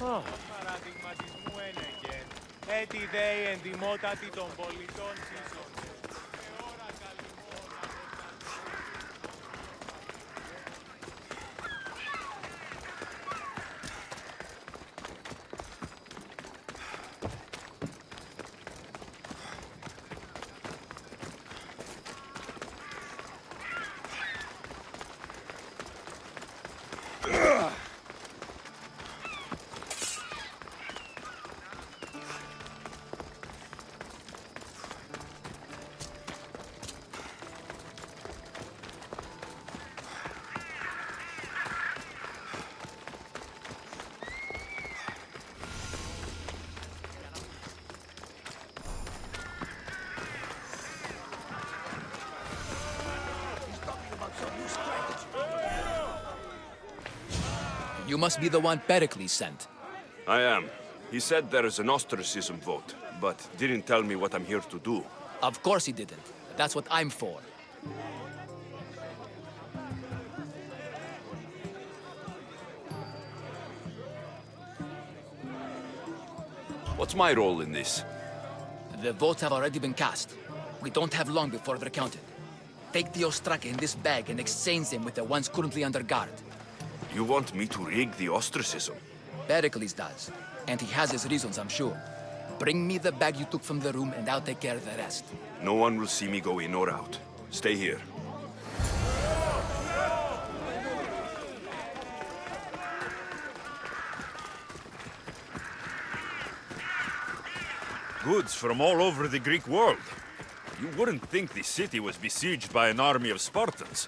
Παραδειγματισμού ένεγεν. Έτσι δέει ενδημότατη των πολιτών σύσσονται. Σε ώρα καλυμμών You must be the one Pericles sent. I am. He said there is an ostracism vote, but didn't tell me what I'm here to do. Of course he didn't. That's what I'm for. What's my role in this? The votes have already been cast. We don't have long before they're counted. Take the Ostraka in this bag and exchange them with the ones currently under guard. You want me to rig the ostracism? Pericles does. And he has his reasons, I'm sure. Bring me the bag you took from the room and I'll take care of the rest. No one will see me go in or out. Stay here. Goods from all over the Greek world. You wouldn't think the city was besieged by an army of Spartans.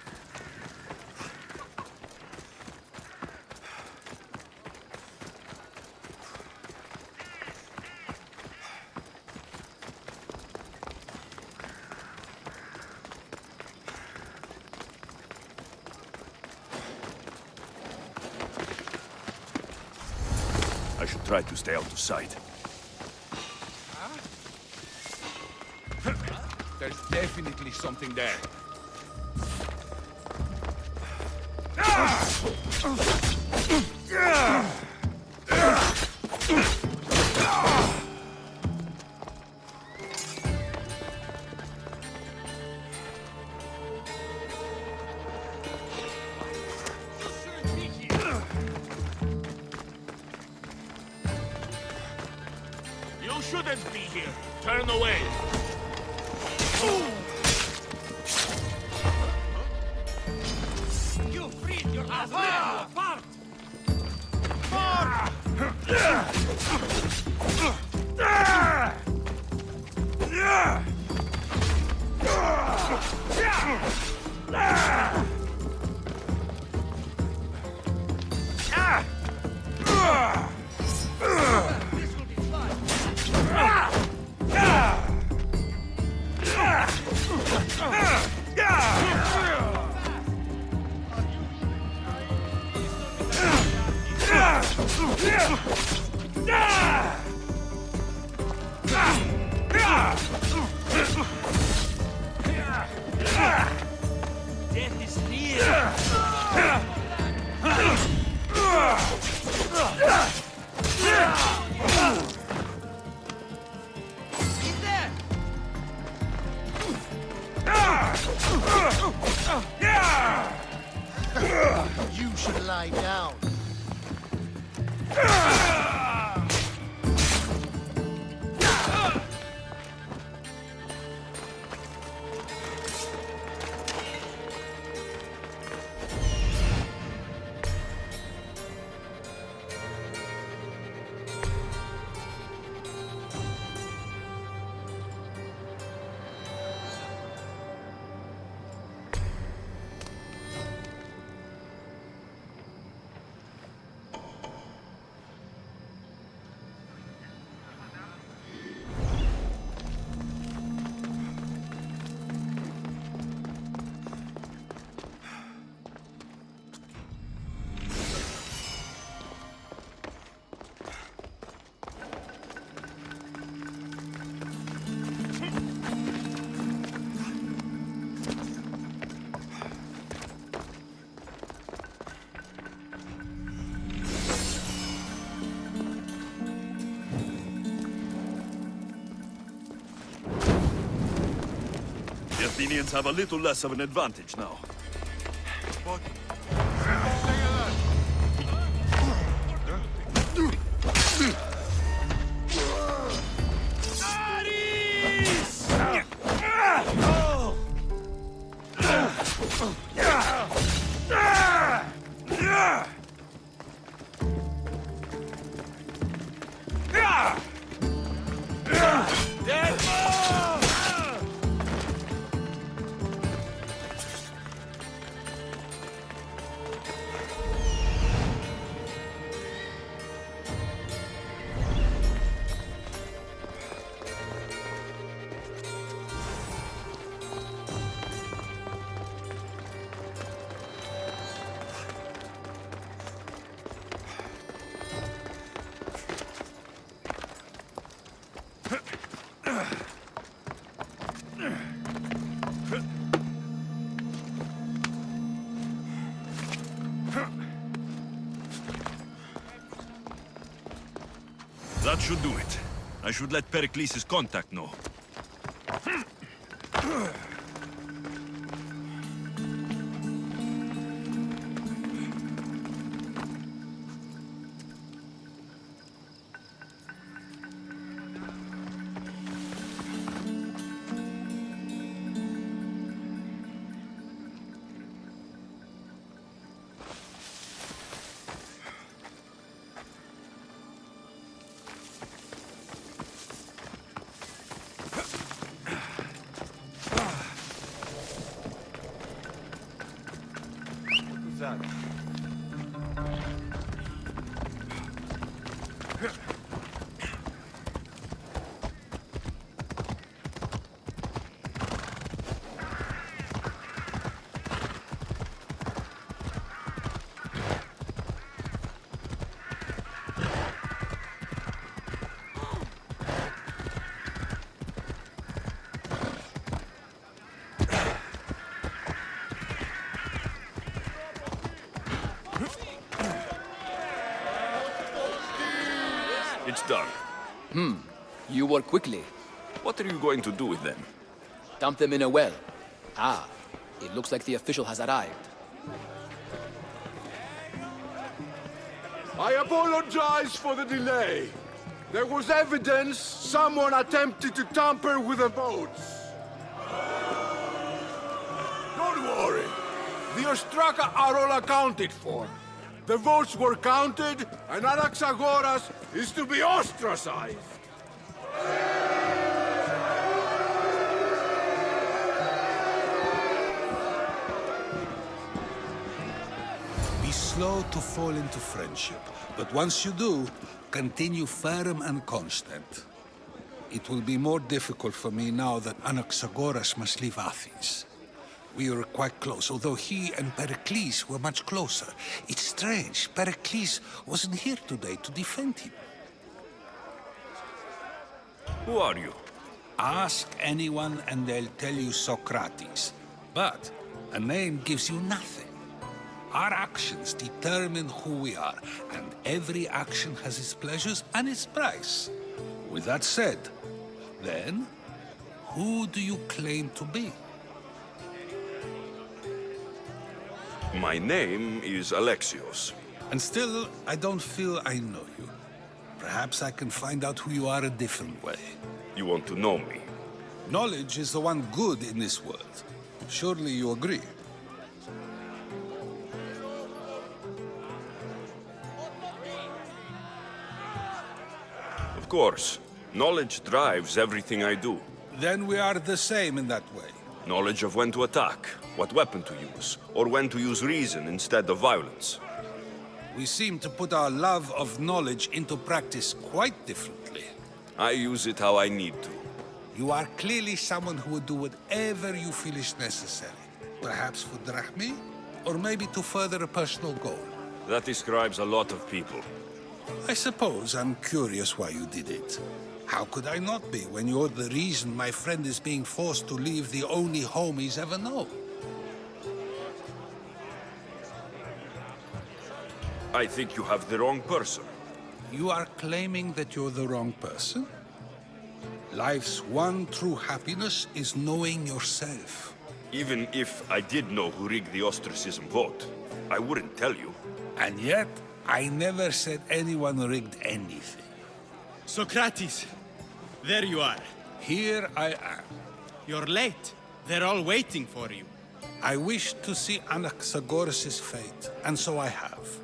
I should try to stay out of sight. There's definitely something there. You shouldn't be here. Turn away. You freed your last man apart! This will be fun! Death is near! He's there! You should lie down. Athenians have a little less of an advantage now. That should do it. I should let Pericles' contact know. It's done. You work quickly. What are you going to do with them? Dump them in a well. Ah, it looks like the official has arrived. I apologize for the delay. There was evidence someone attempted to tamper with the votes. Don't worry. The Ostraka are all accounted for. The votes were counted, and Anaxagoras is to be ostracized. Be slow to fall into friendship, but once you do, continue firm and constant. It will be more difficult for me now that Anaxagoras must leave Athens. We were quite close, although he and Pericles were much closer. It's strange, Pericles wasn't here today to defend him. Who are you? Ask anyone and they'll tell you Socrates. But a name gives you nothing. Our actions determine who we are, and every action has its pleasures and its price. With that said, then, who do you claim to be? My name is Alexios. And still, I don't feel I know you. Perhaps I can find out who you are a different way. You want to know me? Knowledge is the one good in this world. Surely you agree? Of course. Knowledge drives everything I do. Then we are the same in that way. Knowledge of when to attack, what weapon to use, or when to use reason instead of violence. We seem to put our love of knowledge into practice quite differently. I use it how I need to. You are clearly someone who would do whatever you feel is necessary. Perhaps for drachmae, or maybe to further a personal goal. That describes a lot of people. I suppose I'm curious why you did it. How could I not be when you're the reason my friend is being forced to leave the only home he's ever known? I think you have the wrong person. You are claiming that you're the wrong person? Life's one true happiness is knowing yourself. Even if I did know who rigged the ostracism vote, I wouldn't tell you. And yet, I never said anyone rigged anything. Socrates! There you are. Here I am. You're late. They're all waiting for you. I wish to see Anaxagoras' fate, and so I have.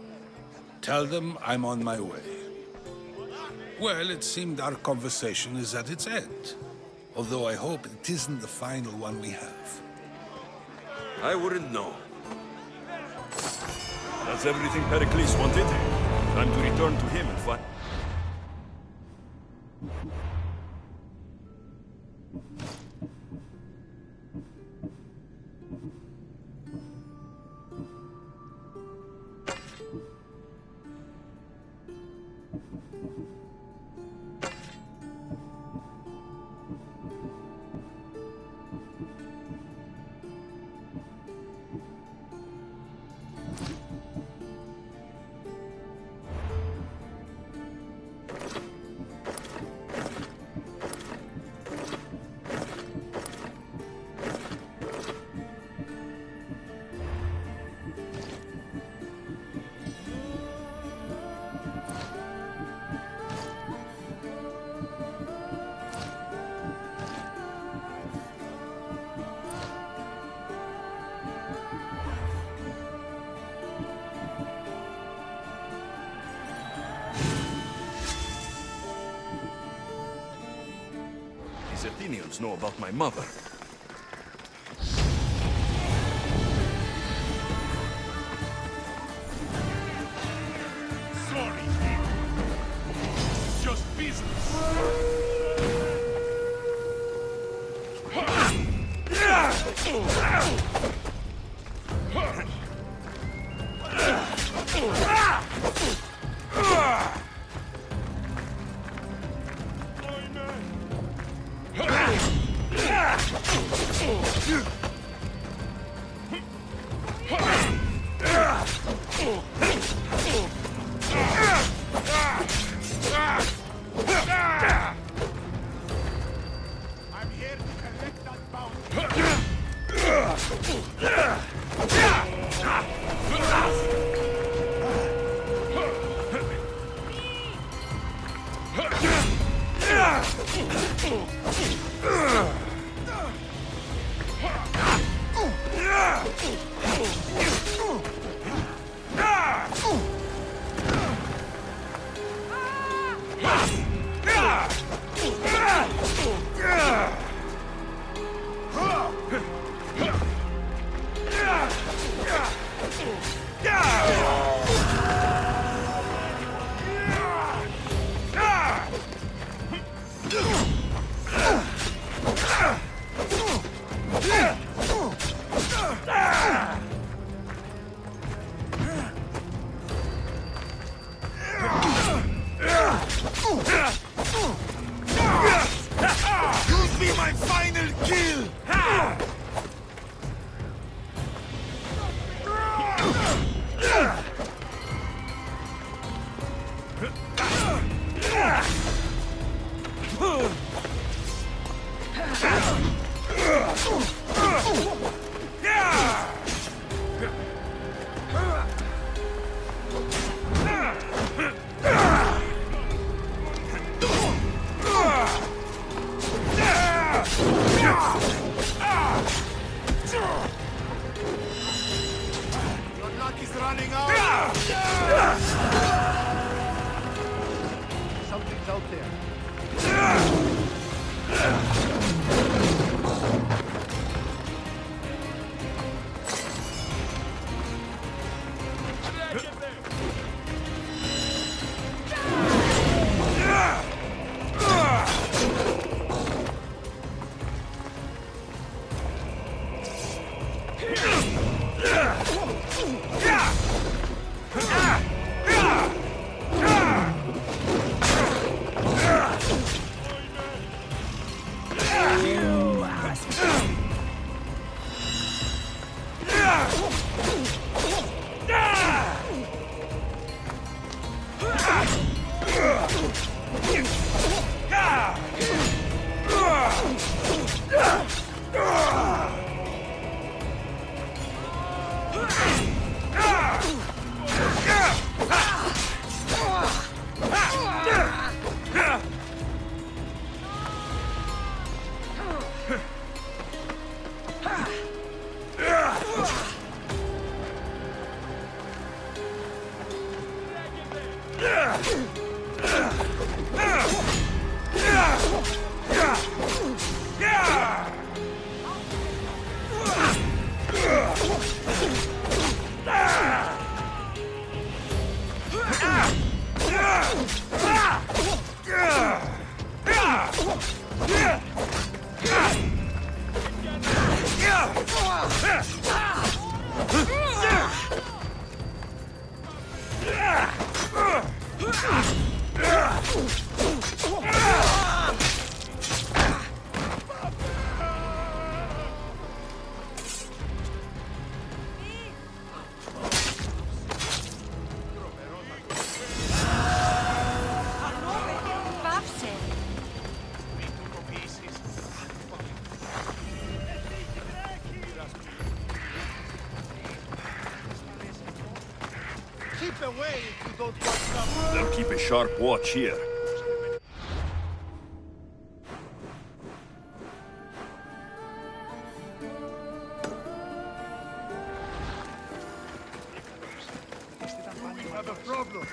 Tell them I'm on my way. Well, it seemed our conversation is at its end. Although I hope it isn't the final one we have. I wouldn't know. That's everything Pericles wanted. Time to return to him and find... These Athenians know about my mother. Sorry, just business. I'm here to collect that bounty. Keep away if you don't want some. They'll keep a sharp watch here. We have a problem.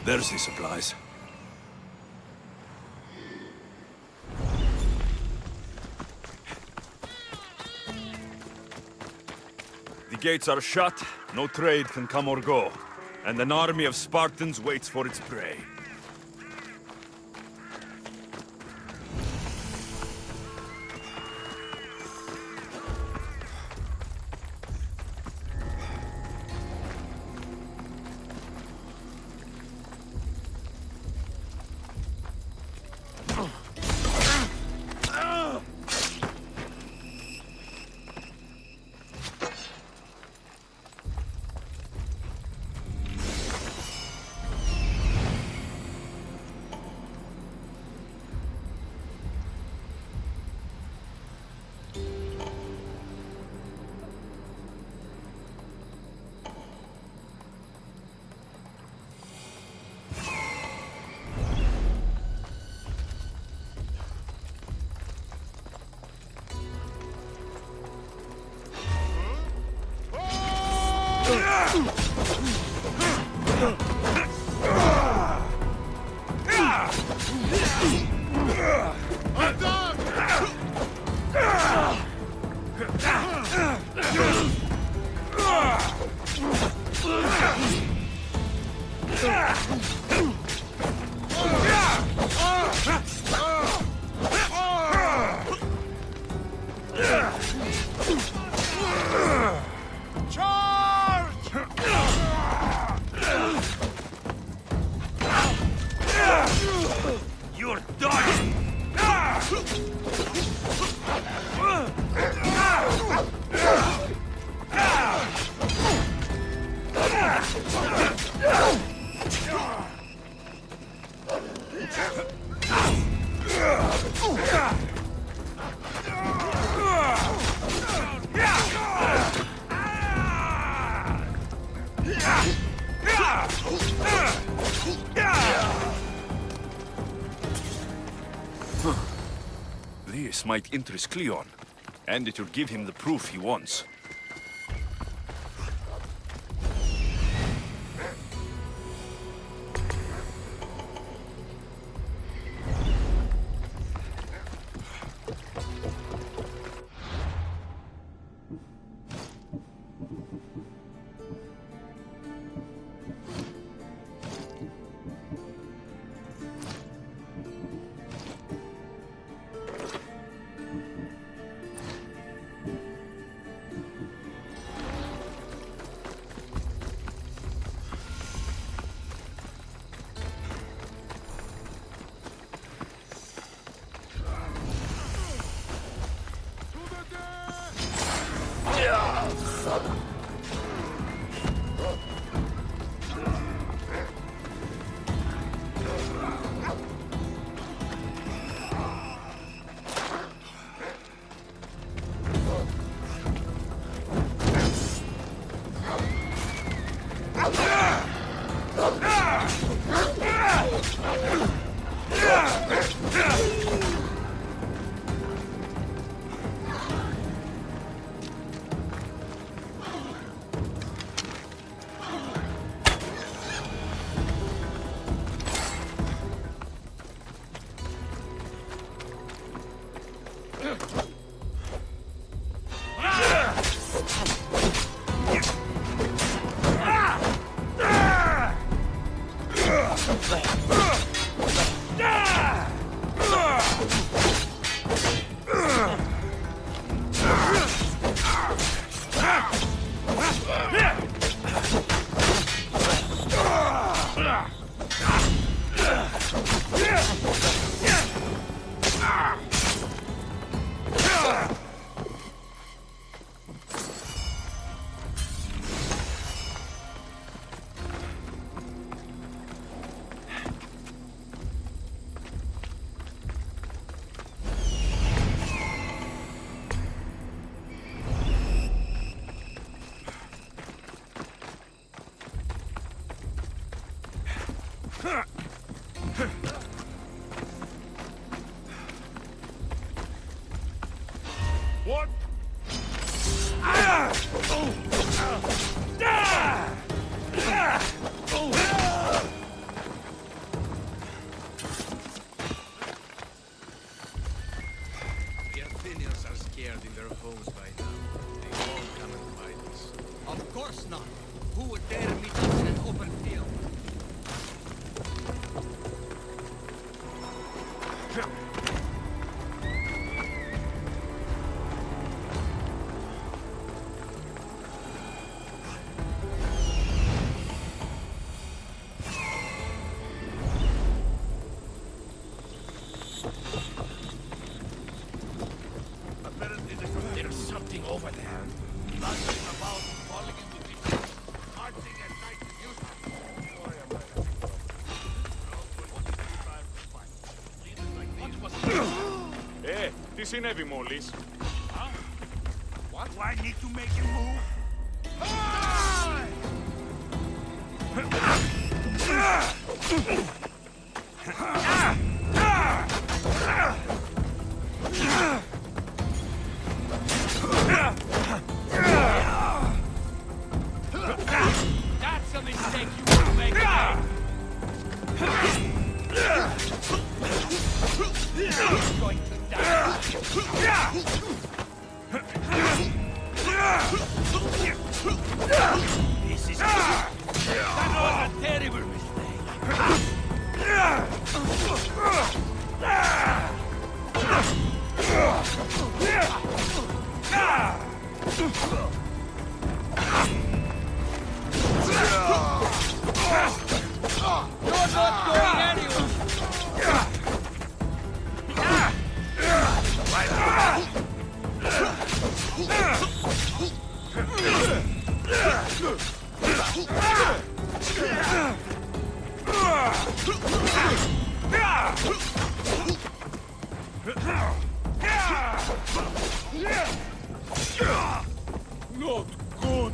There's the supplies. The gates are shut, no trade can come or go, and an army of Spartans waits for its prey. You're done! This might interest Cleon. And it will give him the proof he wants. What? The Athenians are scared in their homes by now. They won't come and fight us. Of course not. Who would dare meet us in an open field? There's something over there. Bustling about, falling into pieces. Marching at night is useless. Τι συνέβη μόλις? What? Do I need to make him move? That's a mistake you won't make again. He's going to die. This is that was a terrible mistake. You're not going anywhere. Not good.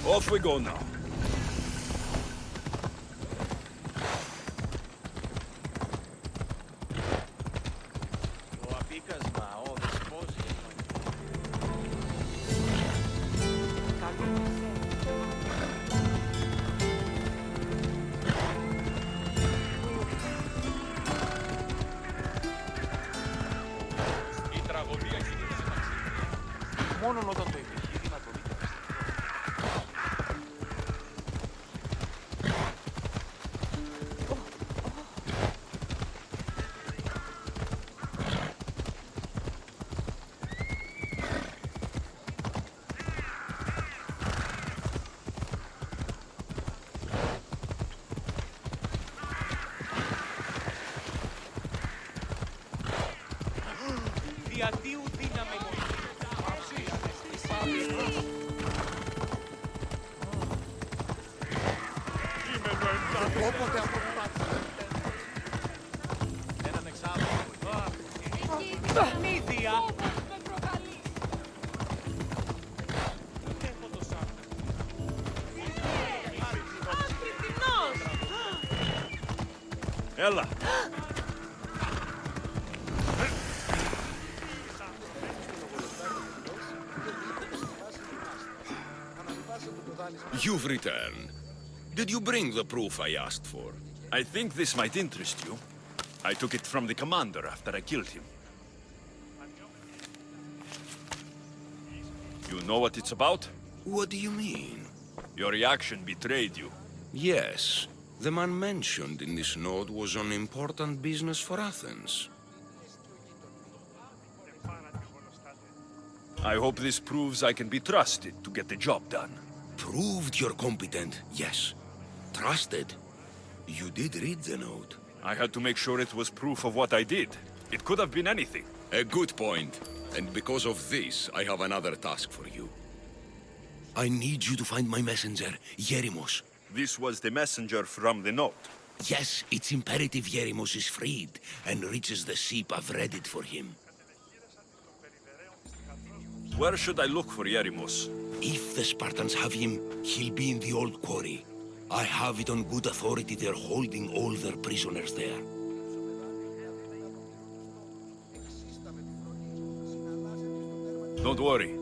Off we go now. Το απίκασμα, ο δεσπόζης. Η τραγωδία γίνεται σε ταξίδια μόνο όταν το επιχείρημα το δίκαιο. Διατίου δύναμη Όποτε αποφάσισε. έναν εξάδελφο. Νίδια! Έχω το σάπιο. Έλα. You've returned. Did you bring the proof I asked for? I think this might interest you. I took it from the commander after I killed him. You know what it's about? What do you mean? Your reaction betrayed you. Yes, The man mentioned in this note was on important business for Athens. I hope this proves I can be trusted to get the job done. Proved you're competent, yes. Trusted. You did read the note. I had to make sure it was proof of what I did. It could have been anything. A good point. And because of this, I have another task for you. I need you to find my messenger, Yerimos. This was the messenger from the note. Yes, it's imperative Yerimos is freed and reaches the ship. I've read it for him. Where should I look for Yerimos? If the Spartans have him, he'll be in the old quarry. I have it on good authority they're holding all their prisoners there. Don't worry.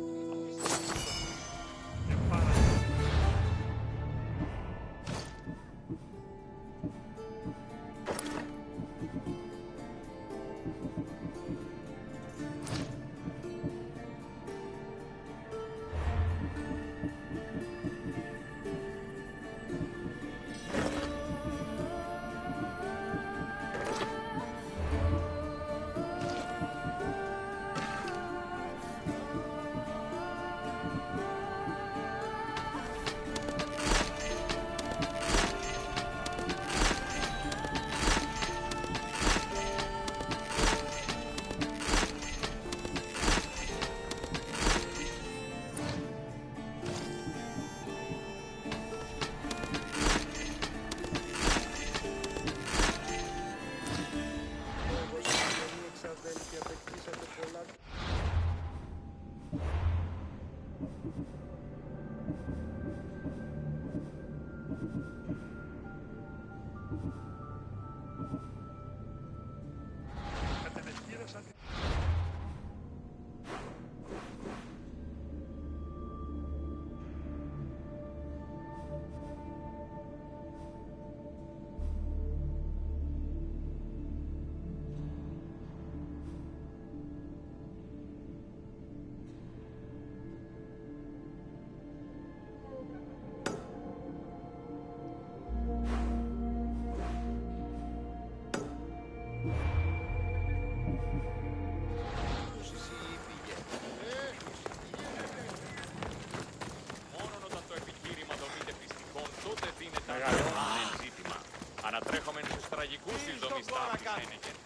Ανατρέχομεν στους τραγικούς συνδομιστάς του Σένεκεν.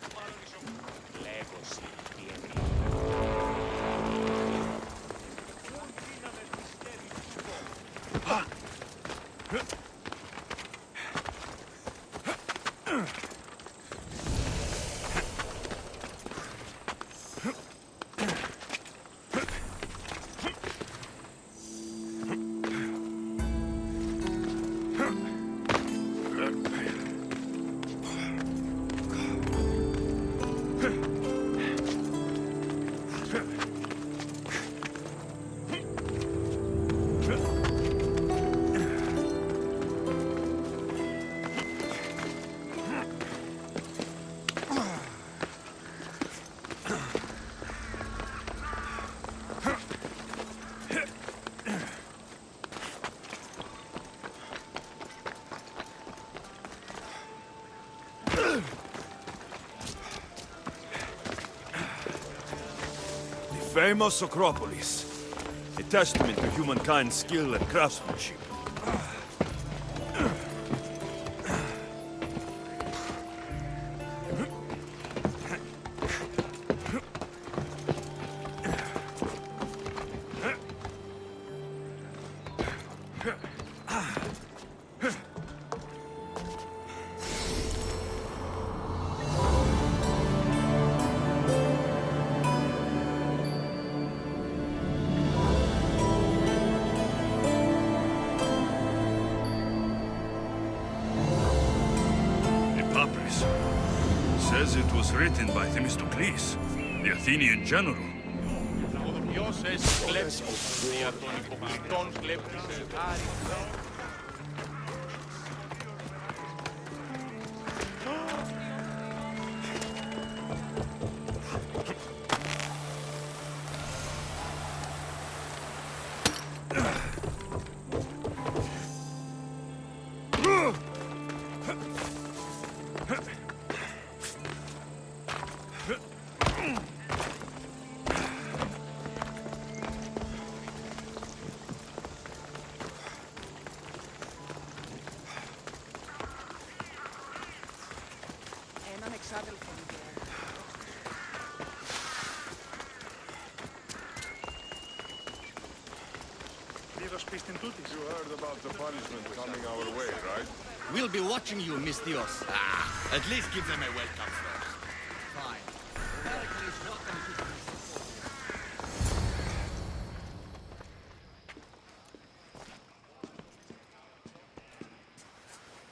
Λέγωση, Famous Acropolis. A testament to humankind's skill and craftsmanship. Says it was written by Themistocles, the Athenian general. Ποιος έσαι κλέψιμος δια των υποκλητών κλέπτης Χάρη. You heard about the punishment coming our way, right? We'll be watching you, Miss Dios. At least give them a welcome first. Fine. Pericles, welcome to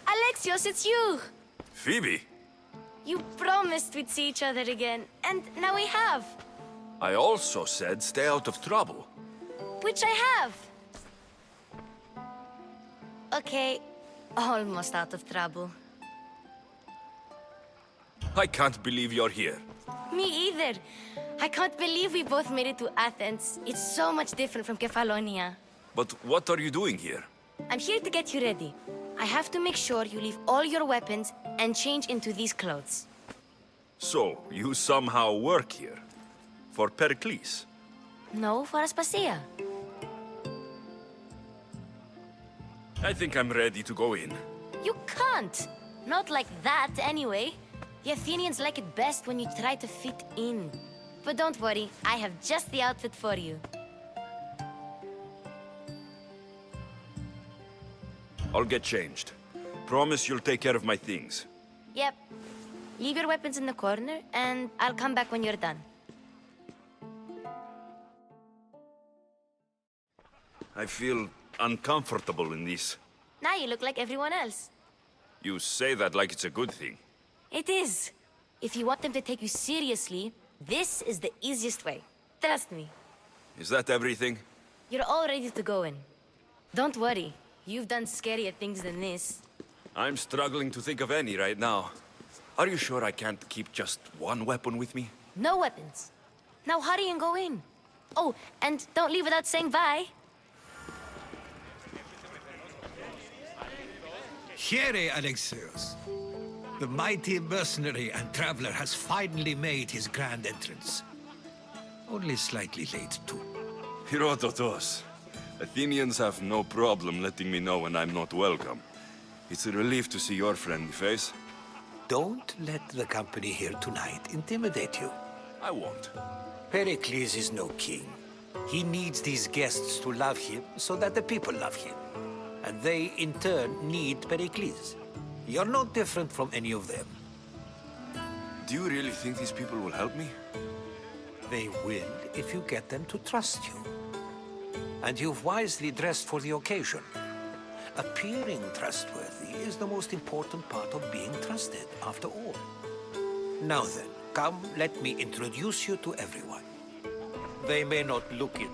Alexios, it's you! Phoebe, You promised we'd see each other again, and now we have. I also said stay out of trouble. Which I have. Okay, almost out of trouble. I can't believe you're here. Me either. I can't believe we both made it to Athens. It's so much different from Kefalonia. But what are you doing here? I'm here to get you ready. I have to make sure you leave all your weapons and change into these clothes. So, you somehow work here? For Pericles? No, for Aspasia. I think I'm ready to go in. You can't. Not like that, anyway. The Athenians like it best when you try to fit in. But don't worry, I have just the outfit for you. I'll get changed. Promise you'll take care of my things. Yep. Leave your weapons in the corner, and I'll come back when you're done. I feel uncomfortable in this. Now you look like everyone else. You say that like it's a good thing. It is. If you want them to take you seriously, this is the easiest way. Trust me. Is that everything? You're all ready to go in. Don't worry. You've done scarier things than this. I'm struggling to think of any right now. Are you sure I can't keep just one weapon with me? No weapons. Now hurry and go in. Oh, and don't leave without saying bye. Here, Alexios. The mighty mercenary and traveler has finally made his grand entrance. Only slightly late, too. Herodotos. Athenians have no problem letting me know when I'm not welcome. It's a relief to see your friendly face. Don't let the company here tonight intimidate you. I won't. Pericles is no king. He needs these guests to love him so that the people love him. And they, in turn, need Pericles. You're no different from any of them. Do you really think these people will help me? They will if you get them to trust you. And you've wisely dressed for the occasion. Appearing trustworthy is the most important part of being trusted, after all. Now then, come, let me introduce you to everyone. They may not look it,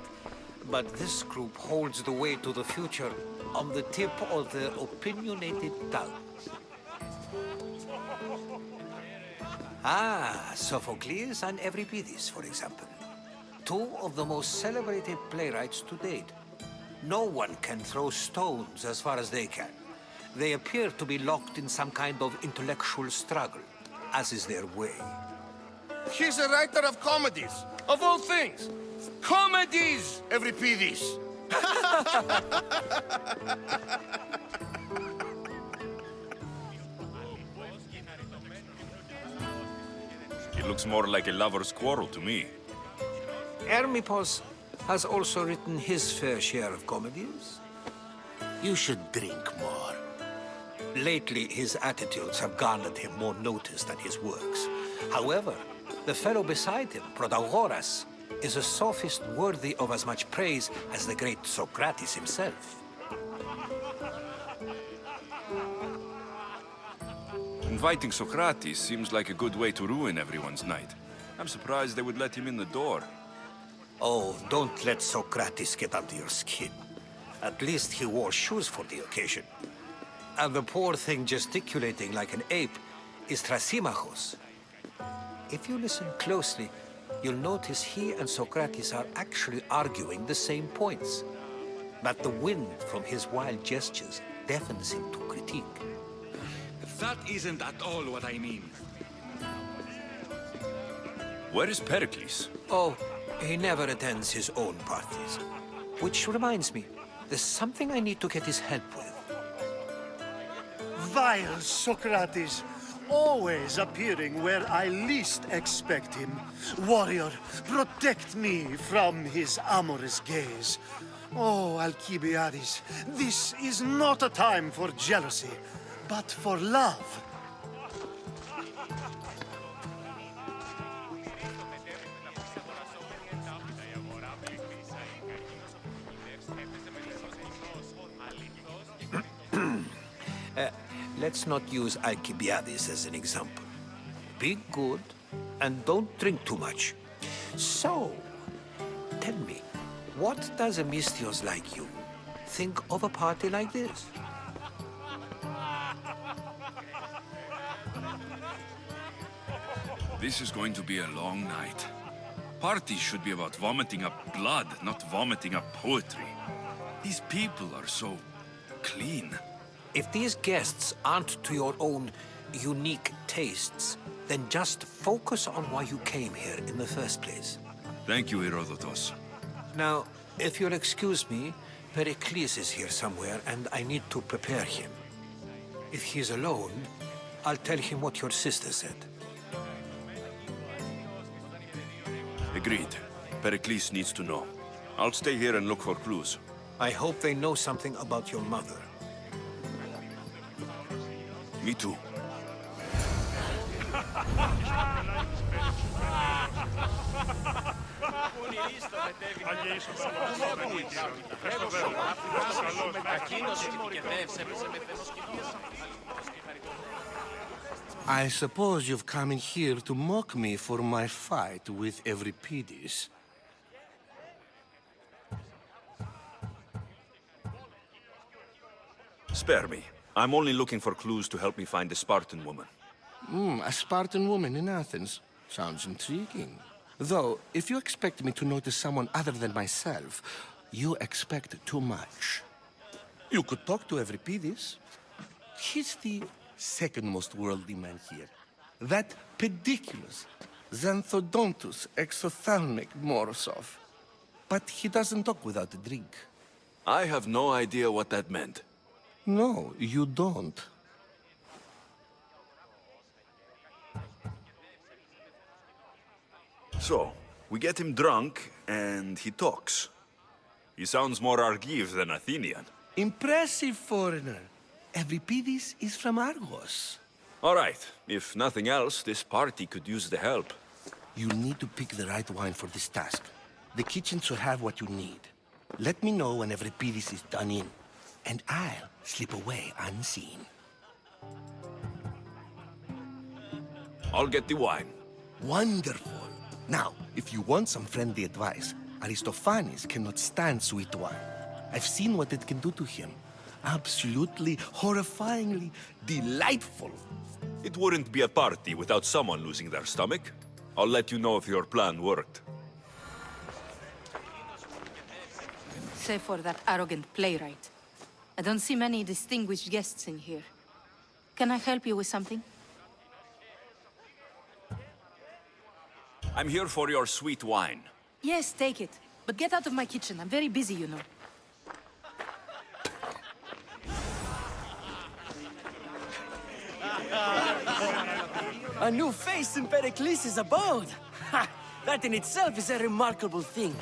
but this group holds the way to the future on the tip of their opinionated tongues. Ah, Sophocles and Euripides, for example. Two of the most celebrated playwrights to date. No one can throw stones as far as they can. They appear to be locked in some kind of intellectual struggle, as is their way. He's a writer of comedies, of all things. Comedies, Euripides. It looks more like a lover's quarrel to me. Hermippos has also written his fair share of comedies. You should drink more. Lately, his attitudes have garnered him more notice than his works. However, the fellow beside him, Protagoras, is a sophist worthy of as much praise as the great Socrates himself. Inviting Socrates seems like a good way to ruin everyone's night. I'm surprised they would let him in the door. Oh, don't let Socrates get under your skin. At least he wore shoes for the occasion. And the poor thing gesticulating like an ape is Thrasymachos. If you listen closely, you'll notice he and Socrates are actually arguing the same points. But the wind from his wild gestures deafens him to critique. That isn't at all what I mean. Where is Pericles? Oh, he never attends his own parties. Which reminds me, there's something I need to get his help with. Vile Socrates! always appearing where I least expect him. Warrior, protect me from his amorous gaze. Oh, Alcibiades, this is not a time for jealousy, but for love. Let's not use Alcibiades as an example. Be good and don't drink too much. So, tell me, what does a Mystios like you think of a party like this? This is going to be a long night. Parties should be about vomiting up blood, not vomiting up poetry. These people are so clean. If these guests aren't to your own unique tastes, then just focus on why you came here in the first place. Thank you, Herodotus. Now, if you'll excuse me, Pericles is here somewhere, and I need to prepare him. If he's alone, I'll tell him what your sister said. Agreed. Pericles needs to know. I'll stay here and look for clues. I hope they know something about your mother. Me too. I suppose you've come in here to mock me for my fight with Euripides. Spare me. I'm only looking for clues to help me find the Spartan woman. A Spartan woman in Athens. Sounds intriguing. Though, if you expect me to notice someone other than myself, you expect too much. You could talk to Euripides. He's the second most worldly man here. That pediculous, xanthodontus exophthalmic Morosov. But he doesn't talk without a drink. I have no idea what that meant. No, you don't. So, we get him drunk, and he talks. He sounds more Argive than Athenian. Impressive foreigner. Euripides is from Argos. All right. If nothing else, this party could use the help. You need to pick the right wine for this task. The kitchen should have what you need. Let me know when Euripides is done in, and I'll slip away unseen. I'll get the wine. Wonderful. Now, if you want some friendly advice, Aristophanes cannot stand sweet wine. I've seen what it can do to him. Absolutely, horrifyingly delightful. It wouldn't be a party without someone losing their stomach. I'll let you know if your plan worked. Save for that arrogant playwright. I don't see many distinguished guests in here. Can I help you with something? I'm here for your sweet wine. Yes, take it. But get out of my kitchen. I'm very busy, you know. A new face in Pericles' abode! Ha! That in itself is a remarkable thing.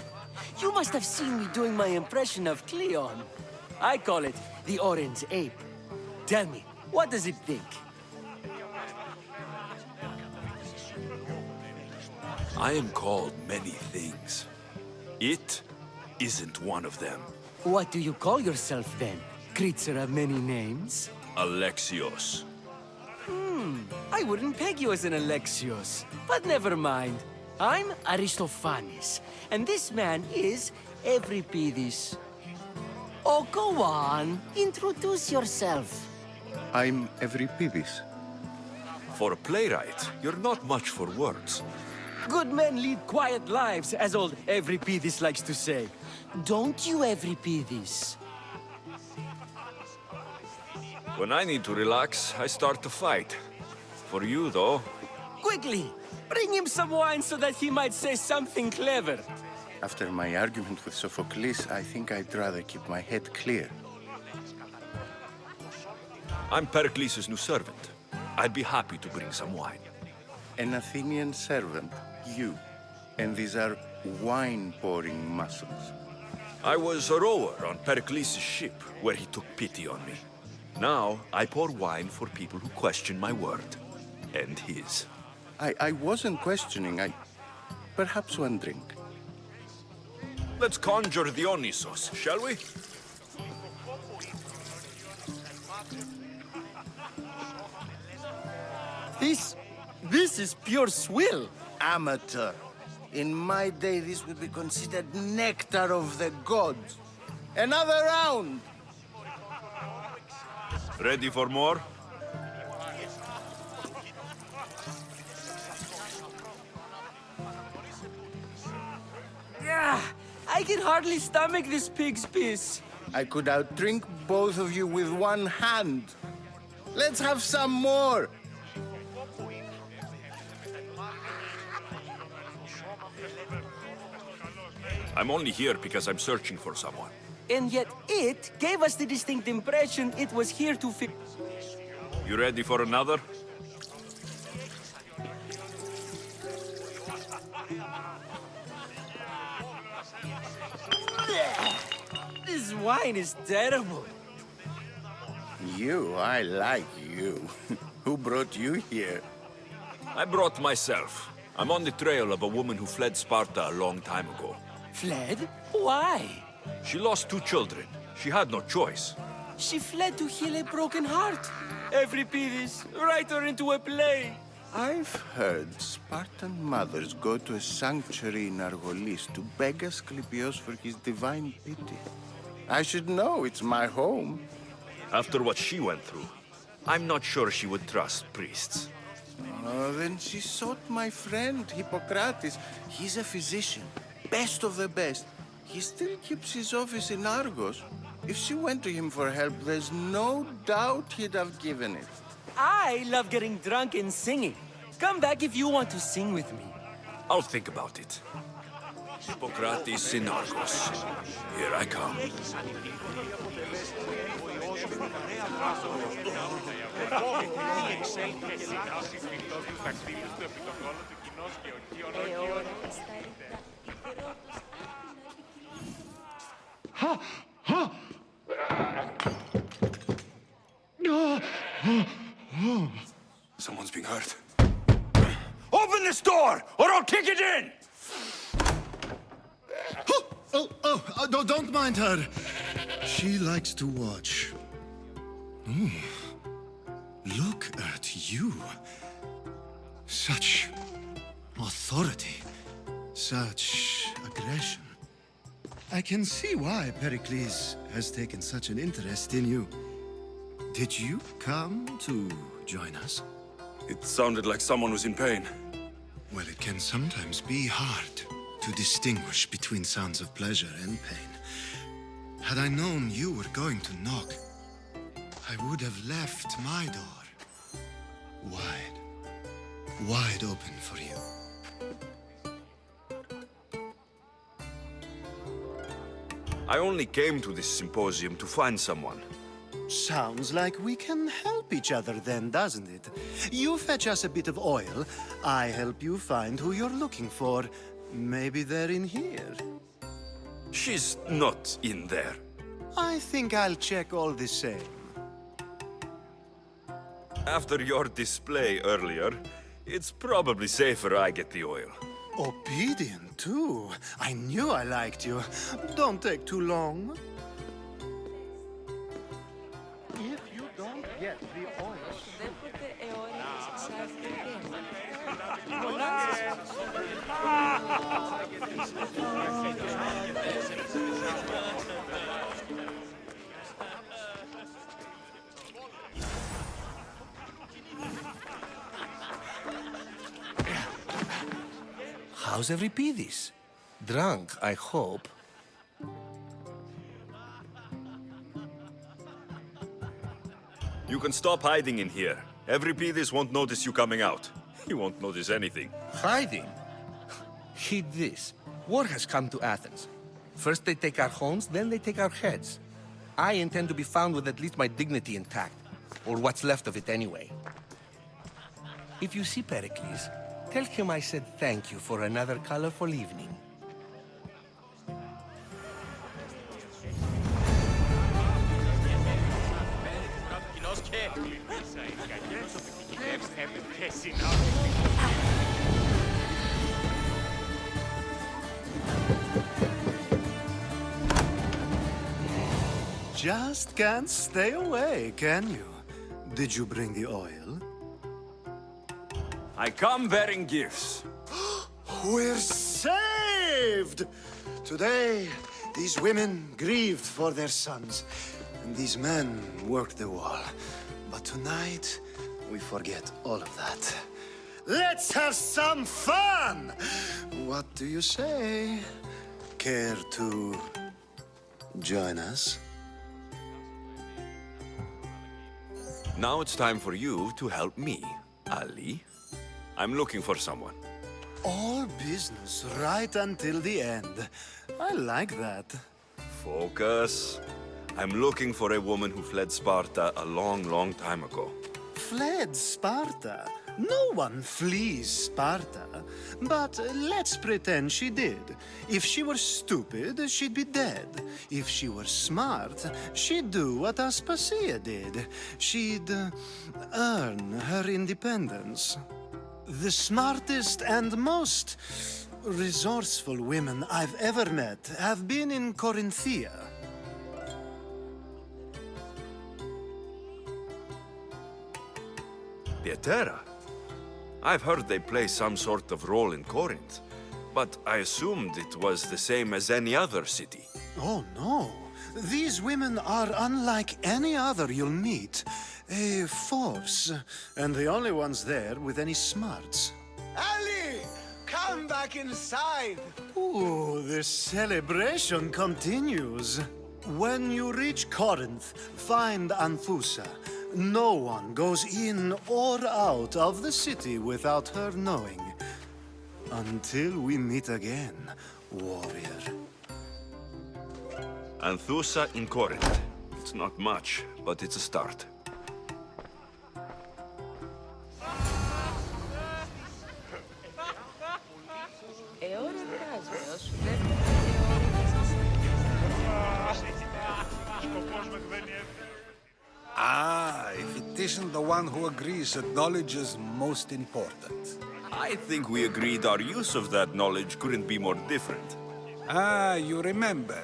You must have seen me doing my impression of Cleon. I call it the Orange Ape. Tell me, what does it think? I am called many things. It isn't one of them. What do you call yourself then? Creature of many names? Alexios. I wouldn't peg you as an Alexios, but never mind. I'm Aristophanes, and this man is Euripides. Oh, go on. Introduce yourself. I'm Euripides. For a playwright, you're not much for words. Good men lead quiet lives, as old Euripides likes to say. Don't you, Euripides? When I need to relax, I start to fight. For you, though... Quickly! Bring him some wine so that he might say something clever. After my argument with Sophocles, I think I'd rather keep my head clear. I'm Pericles' new servant. I'd be happy to bring some wine. An Athenian servant, you. And these are wine-pouring muscles. I was a rower on Pericles' ship, where he took pity on me. Now, I pour wine for people who question my word. And his. I wasn't questioning, Perhaps one drink. Let's conjure Dionysos, shall we? This is pure swill. Amateur. In my day, this would be considered nectar of the gods. Another round! Ready for more? Yeah, I can hardly stomach this pig's piss. I could outdrink both of you with one hand. Let's have some more! I'm only here because I'm searching for someone. And yet it gave us the distinct impression it was here to fix. You ready for another? This wine is terrible. I like you. Who brought you here? I brought myself. I'm on the trail of a woman who fled Sparta a long time ago. Fled? Why? She lost 2 children. She had no choice. She fled to heal a broken heart. Euripides, write her into a play. I've heard Spartan mothers go to a sanctuary in Argolis to beg Asclepios for his divine pity. I should know, it's my home. After what she went through, I'm not sure she would trust priests. Oh, then she sought my friend, Hippocrates. He's a physician, best of the best. He still keeps his office in Argos. If she went to him for help, there's no doubt he'd have given it. I love getting drunk and singing. Come back if you want to sing with me. I'll think about it. Hippocrates in Argos. Here I come. Someone's being hurt. Open this door, or I'll kick it in! No, don't mind her. She likes to watch. Look at you. Such authority. Such aggression. I can see why Pericles has taken such an interest in you. Did you come to join us? It sounded like someone was in pain. Well, it can sometimes be hard to distinguish between sounds of pleasure and pain. Had I known you were going to knock, I would have left my door wide open for you. I only came to this symposium to find someone. Sounds like we can help each other then, doesn't it? You fetch us a bit of oil, I help you find who you're looking for. Maybe they're in here. She's not in there. I think I'll check all the same. After your display earlier, it's probably safer I get the oil. Obedient, too. I knew I liked you. Don't take too long. If you don't get the oil... How's Euripides? Drunk, I hope. You can stop hiding in here. Euripides won't notice you coming out. He won't notice anything. Hiding? Heed this. War has come to Athens. First they take our homes, then they take our heads. I intend to be found with at least my dignity intact. Or what's left of it anyway. If you see Pericles, tell him I said thank you for another colorful evening. Just can't stay away, can you? Did you bring the oil? I come bearing gifts. We're saved! Today, these women grieved for their sons, and these men worked the wall. But tonight, we forget all of that. Let's have some fun! What do you say? Care to join us? Now it's time for you to help me, Ali. I'm looking for someone. All business right until the end. I like that. Focus. I'm looking for a woman who fled Sparta a long, long time ago. Fled Sparta? No one flees Sparta. But let's pretend she did. If she were stupid, she'd be dead. If she were smart, she'd do what Aspasia did. She'd earn her independence. The smartest and most resourceful women I've ever met have been in Corinthia. Pietera? I've heard they play some sort of role in Corinth, but I assumed it was the same as any other city. Oh, no. These women are unlike any other you'll meet. A force, and the only ones there with any smarts. Ali! Come back inside! Ooh, the celebration continues. When you reach Corinth, find Anthusa. No one goes in or out of the city without her knowing. Until we meet again, warrior. Anthusa in Corinth. It's not much, but it's a start. Ah, if it isn't the one who agrees that knowledge is most important. I think we agreed our use of that knowledge couldn't be more different. Ah, you remember.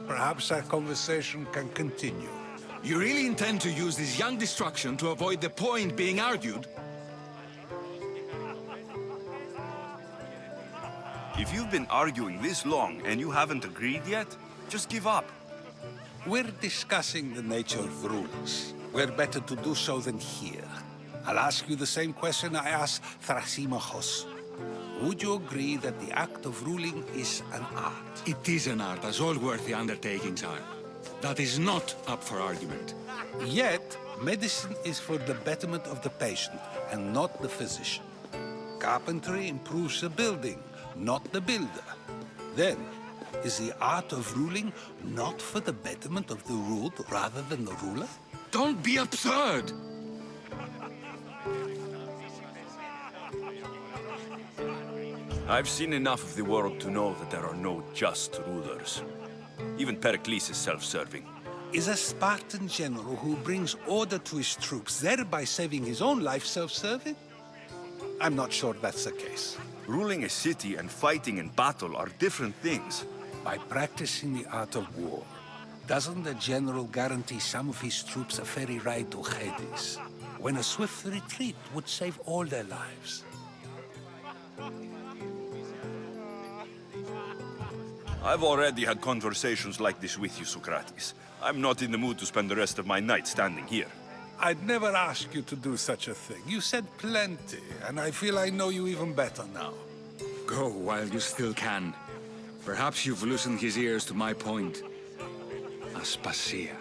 Perhaps our conversation can continue. You really intend to use this young destruction to avoid the point being argued? If you've been arguing this long and you haven't agreed yet, just give up. We're discussing the nature of rules. Where better to do so than here? I'll ask you the same question I asked Thrasymachos. Would you agree that the act of ruling is an art? It is an art, as all worthy undertakings are. That is not up for argument. Yet, medicine is for the betterment of the patient and not the physician. Carpentry improves the building, not the builder. Then, is the art of ruling not for the betterment of the ruled rather than the ruler? Don't be absurd! I've seen enough of the world to know that there are no just rulers. Even Pericles is self-serving. Is a Spartan general who brings order to his troops, thereby saving his own life, self-serving? I'm not sure that's the case. Ruling a city and fighting in battle are different things. By practicing the art of war, doesn't the general guarantee some of his troops a ferry ride to Hades, when a swift retreat would save all their lives? I've already had conversations like this with you, Socrates. I'm not in the mood to spend the rest of my night standing here. I'd never ask you to do such a thing. You said plenty, and I feel I know you even better now. Go while you still can. Perhaps you've loosened his ears to my point. Aspasia.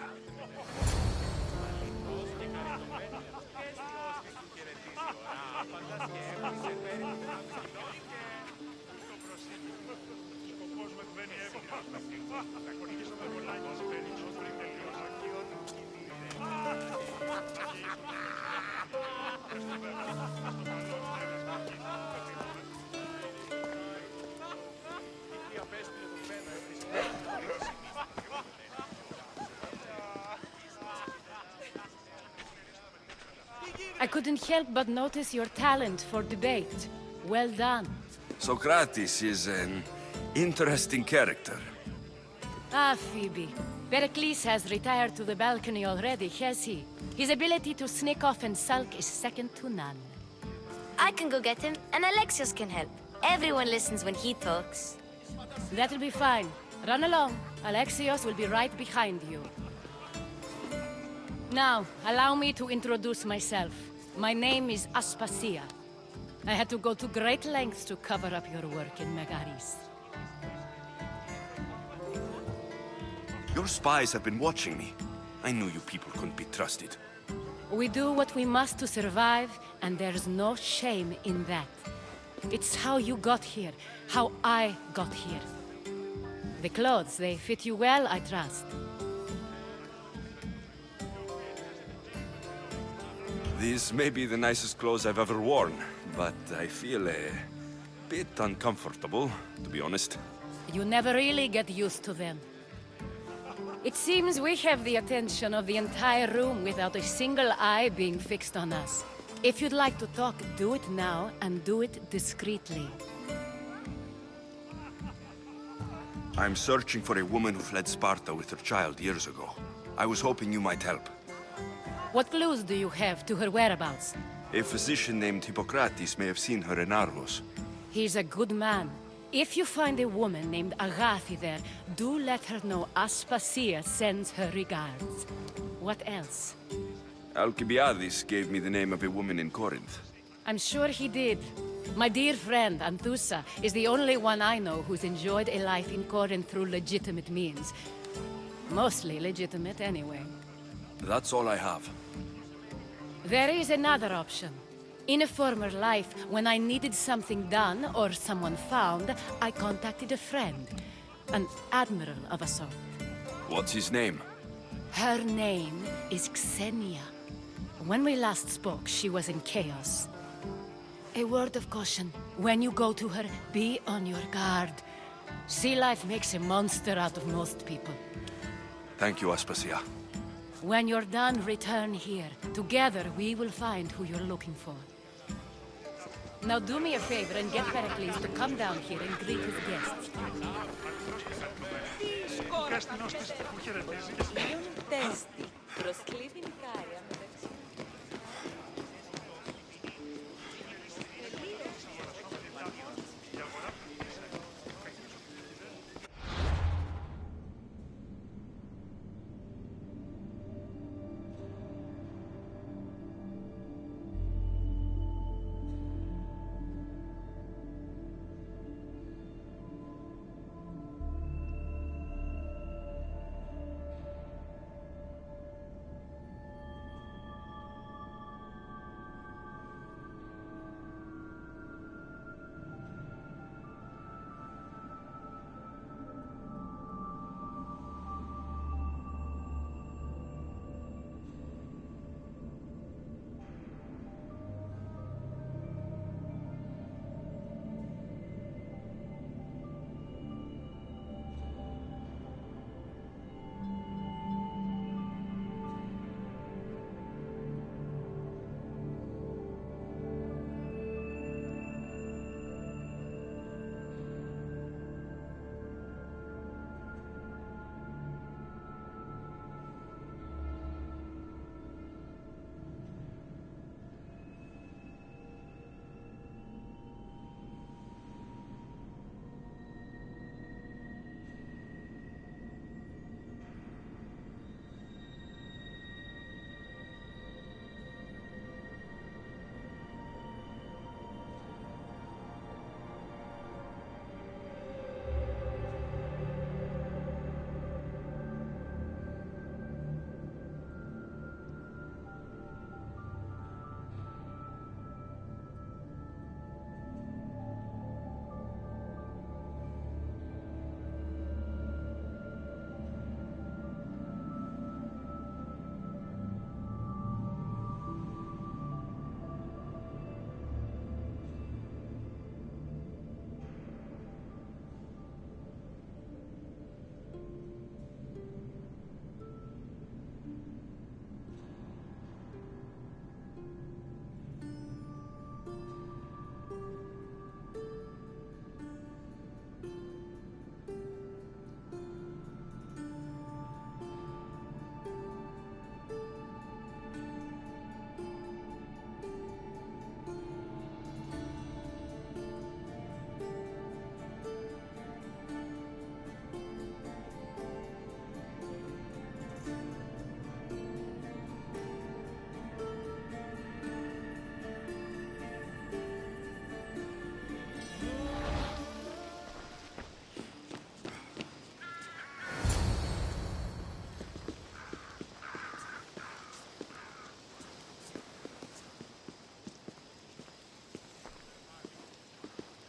I couldn't help but notice your talent for debate. Well done. Socrates is an interesting character. Ah, Phoebe. Pericles has retired to the balcony already, has he? His ability to sneak off and sulk is second to none. I can go get him, and Alexios can help. Everyone listens when he talks. That'll be fine. Run along. Alexios will be right behind you. Now, allow me to introduce myself. My name is Aspasia. I had to go to great lengths to cover up your work in Megaris. Your spies have been watching me. I knew you people couldn't be trusted. We do what we must to survive, and there's no shame in that. It's how you got here, how I got here. The clothes, they fit you well, I trust. These may be the nicest clothes I've ever worn, but I feel a bit uncomfortable, to be honest. You never really get used to them. It seems we have the attention of the entire room without a single eye being fixed on us. If you'd like to talk, do it now, and do it discreetly. I'm searching for a woman who fled Sparta with her child years ago. I was hoping you might help. What clues do you have to her whereabouts? A physician named Hippocrates may have seen her in Argos. He's a good man. If you find a woman named Agathi there, do let her know Aspasia sends her regards. What else? Alcibiades gave me the name of a woman in Corinth. I'm sure he did. My dear friend, Anthusa, is the only one I know who's enjoyed a life in Corinth through legitimate means. Mostly legitimate, anyway. That's all I have. There is another option. In a former life, when I needed something done or someone found, I contacted a friend. An admiral of a sort. What's his name? Her name is Xenia. When we last spoke, she was in chaos. A word of caution. When you go to her, be on your guard. Sea life makes a monster out of most people. Thank you, Aspasia. When you're done, return here. Together, we will find who you're looking for. Now do me a favor and get Pericles to come down here and greet his guests.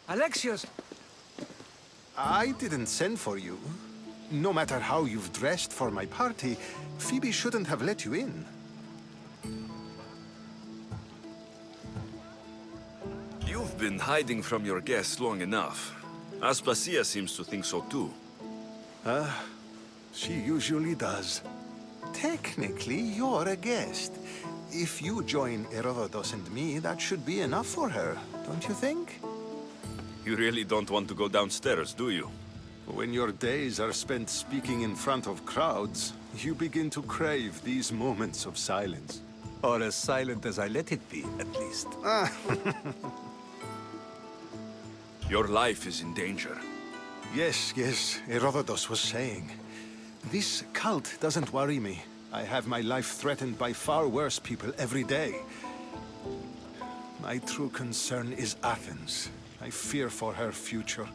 Alexios! I didn't send for you. No matter how you've dressed for my party, Phoebe shouldn't have let you in. You've been hiding from your guests long enough. Aspasia seems to think so too. She usually does. Technically, you're a guest. If you join Herodotus and me, that should be enough for her, don't you think? You really don't want to go downstairs, do you? When your days are spent speaking in front of crowds, you begin to crave these moments of silence. Or as silent as I let it be, at least. Your life is in danger. Yes, Herodotus was saying. This cult doesn't worry me. I have my life threatened by far worse people every day. My true concern is Athens. I fear for her future.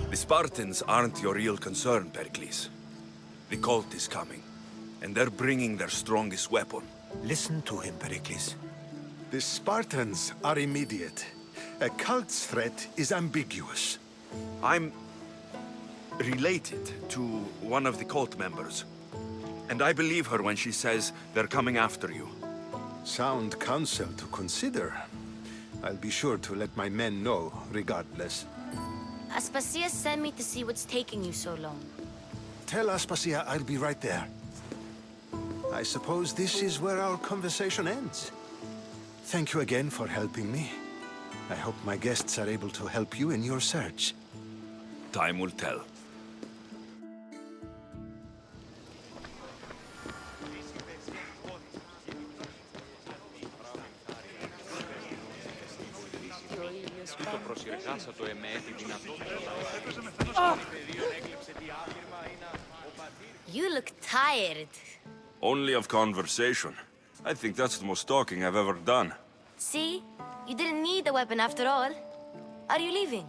The Spartans aren't your real concern, Pericles. The cult is coming, and they're bringing their strongest weapon. Listen to him, Pericles. The Spartans are immediate. A cult's threat is ambiguous. I'm related to one of the cult members, and I believe her when she says they're coming after you. Sound counsel to consider. I'll be sure to let my men know, regardless. Aspasia sent me to see what's taking you so long. Tell Aspasia I'll be right there. I suppose this is where our conversation ends. Thank you again for helping me. I hope my guests are able to help you in your search. Time will tell. You look tired. Only of conversation. I think that's the most talking I've ever done. See? You didn't need the weapon after all. Are you leaving?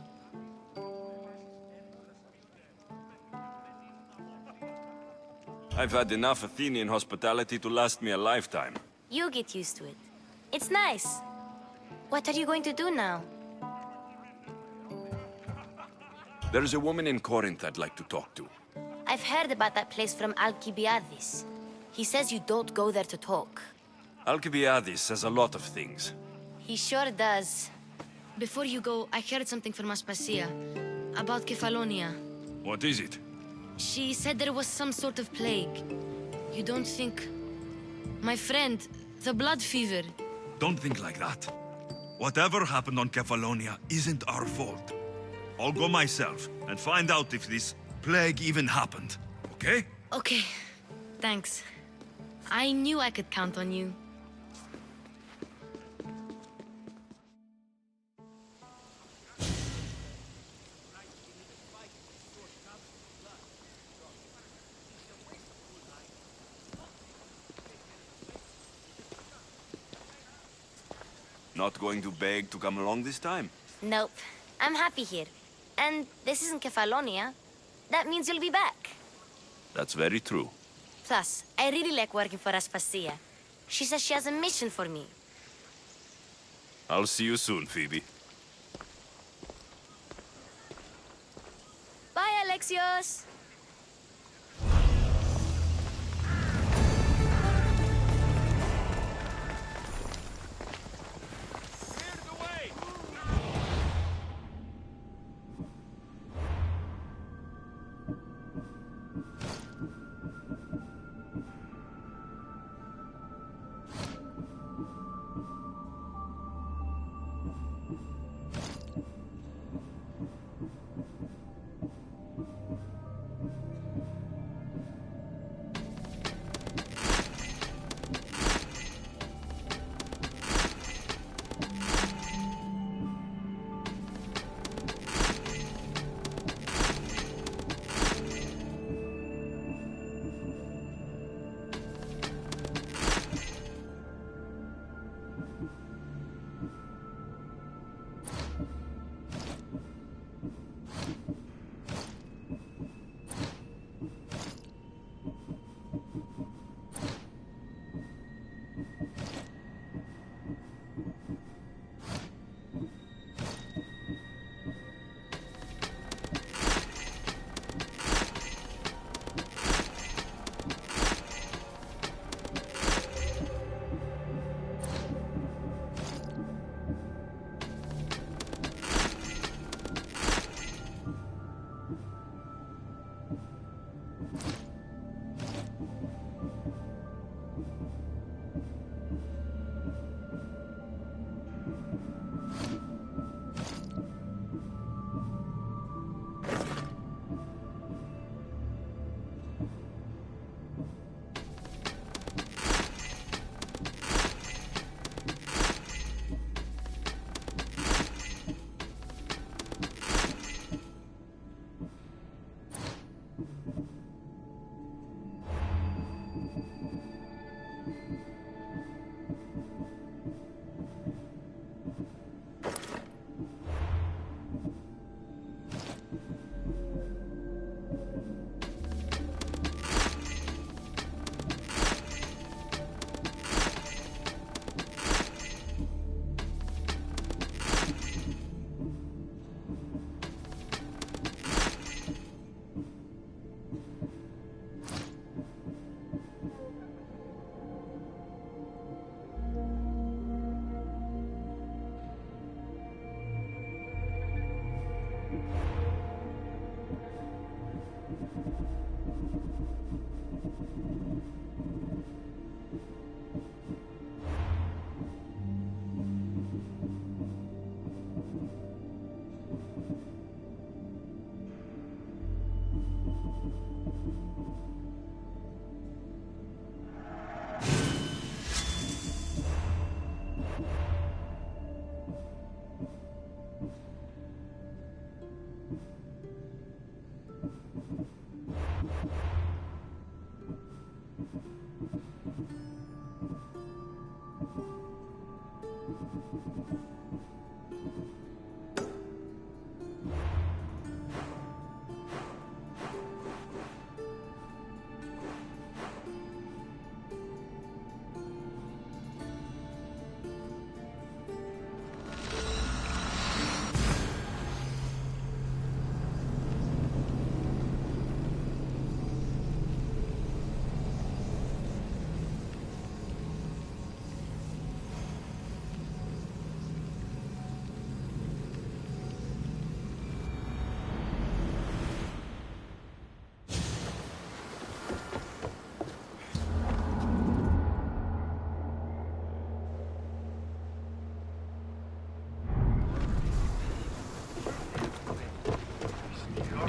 I've had enough Athenian hospitality to last me a lifetime. You get used to it. It's nice. What are you going to do now? There's a woman in Corinth I'd like to talk to. I've heard about that place from Alcibiades. He says you don't go there to talk. Alcibiades says a lot of things. He sure does. Before you go, I heard something from Aspasia about Kefalonia. What is it? She said there was some sort of plague. You don't think... My friend, the blood fever. Don't think like that. Whatever happened on Kefalonia isn't our fault. I'll go myself and find out if this plague even happened, okay? Okay, thanks. I knew I could count on you. Not going to beg to come along this time? Nope. I'm happy here. And this isn't Kefalonia. That means you'll be back. That's very true. Plus, I really like working for Aspasia. She says she has a mission for me. I'll see you soon, Phoebe. Bye, Alexios!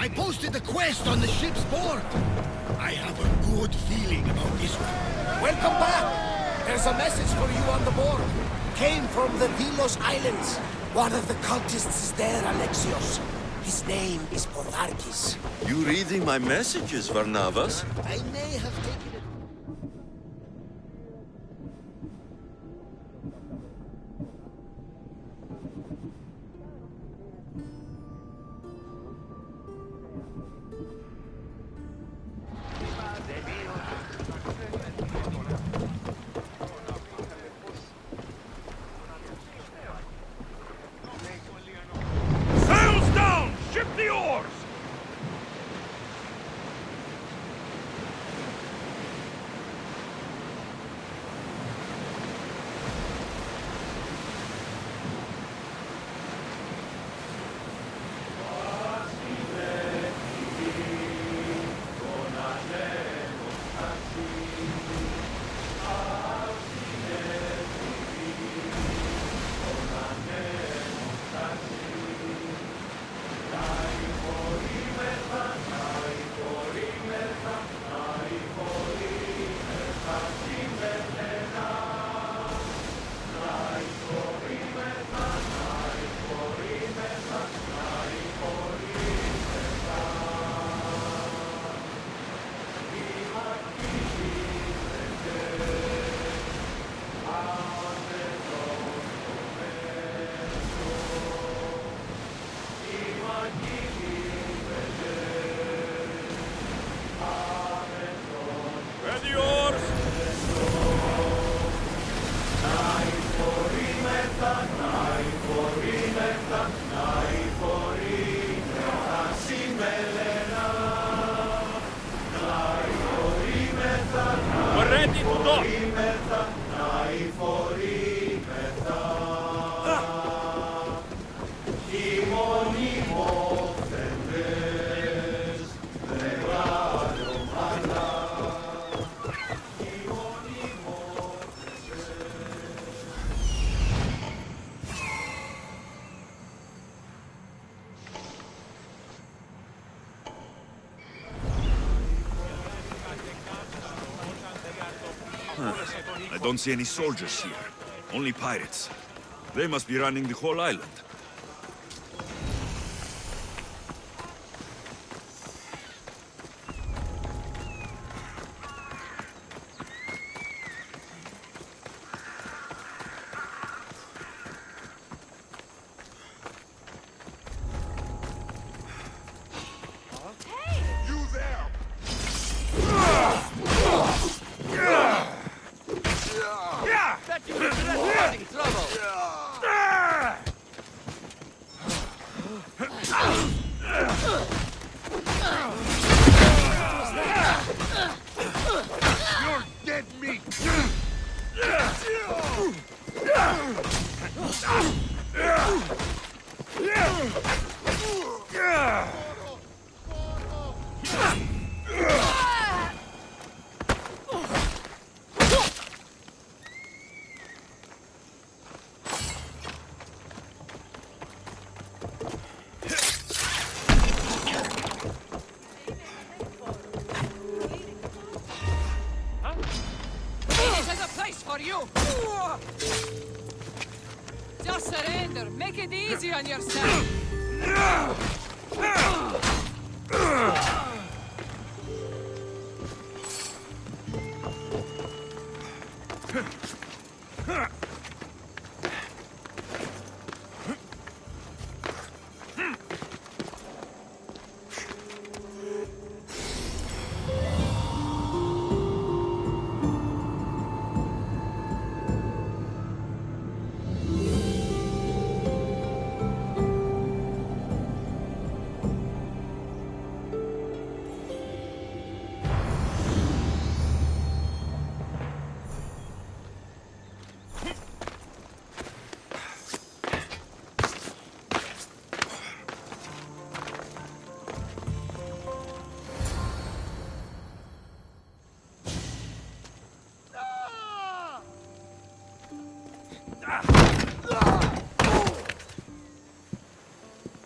I posted the quest on the ship's board. I have a good feeling about this one. Welcome back. There's a message for you on the board. Came from the Delos Islands. One of the cultists is there, Alexios. His name is Potharkis. You reading my messages, Varnavas? I may have taken it. Sails down! Ship the oars! Ready oars! We're ready to dock! I don't see any soldiers here. Only pirates. They must be running the whole island. You there! Bet you were causing trouble. You're dead meat! This is a place for you! Just surrender. Make it easy on yourself.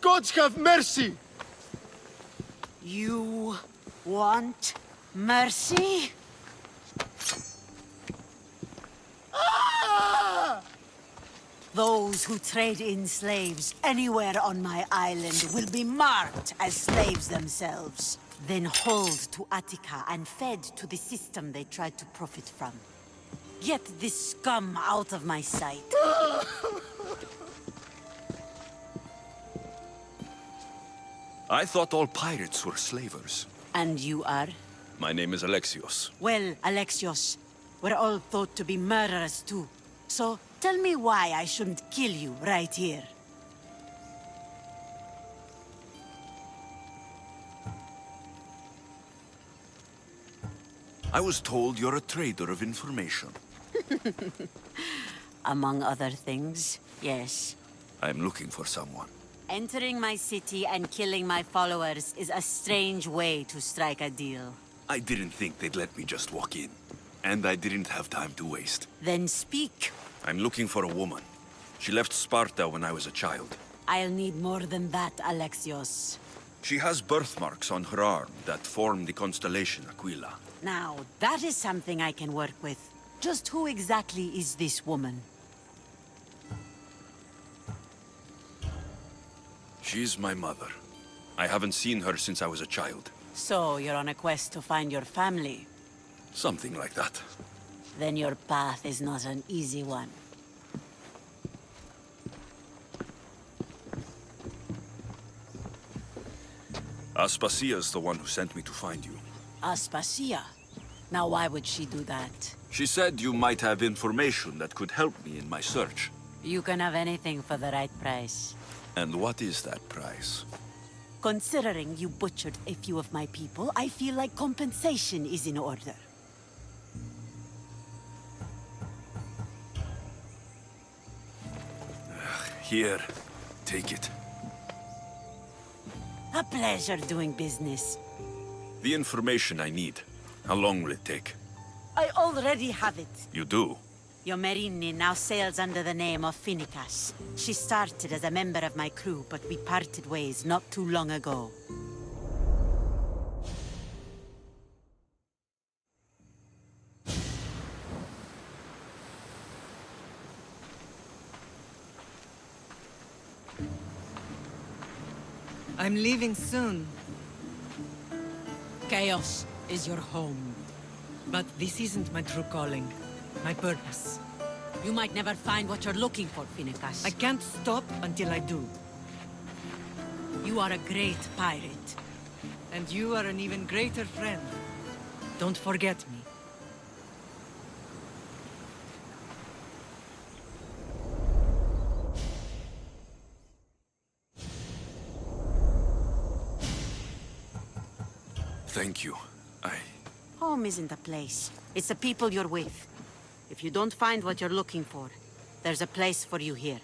Gods have mercy! You want mercy? Ah! Those who trade in slaves anywhere on my island will be marked as slaves themselves, then hauled to Attica and fed to the system they tried to profit from. Get this scum out of my sight. I thought all pirates were slavers. And you are? My name is Alexios. Well, Alexios, we're all thought to be murderers too. So, tell me why I shouldn't kill you right here. I was told you're a trader of information. Among other things, yes. I'm looking for someone. Entering my city and killing my followers is a strange way to strike a deal. I didn't think they'd let me just walk in. And I didn't have time to waste. Then speak. I'm looking for a woman. She left Sparta when I was a child. I'll need more than that, Alexios. She has birthmarks on her arm that form the constellation Aquila. Now, that is something I can work with. Just who exactly is this woman? She's my mother. I haven't seen her since I was a child. So, you're on a quest to find your family? Something like that. Then your path is not an easy one. Aspasia's the one who sent me to find you. Aspasia? Now why would she do that? She said you might have information that could help me in my search. You can have anything for the right price. And what is that price? Considering you butchered a few of my people, I feel like compensation is in order. Here, take it. A pleasure doing business. The information I need. How long will it take? I already have it. You do? Yomerini now sails under the name of Finicas. She started as a member of my crew, but we parted ways not too long ago. I'm leaving soon. Chaos is your home. But this isn't my true calling. My purpose. You might never find what you're looking for, Finicas. I can't stop until I do. You are a great pirate. And you are an even greater friend. Don't forget me. Thank you. Home isn't a place. It's the people you're with. If you don't find what you're looking for, there's a place for you here.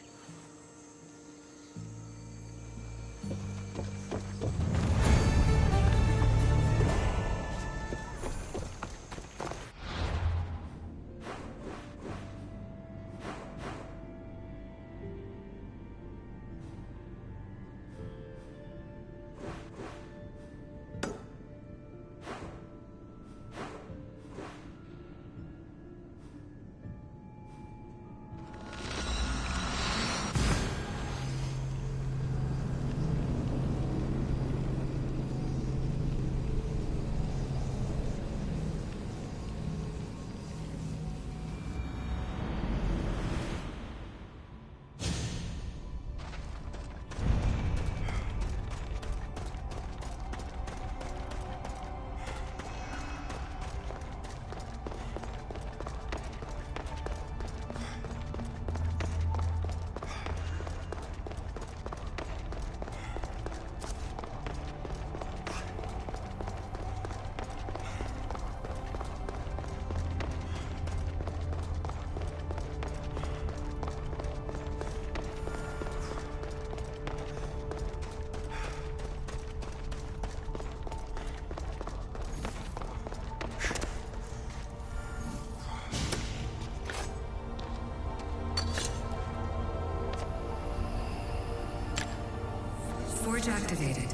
Forge activated.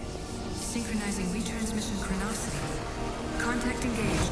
Synchronizing retransmission chronicity. Contact engaged.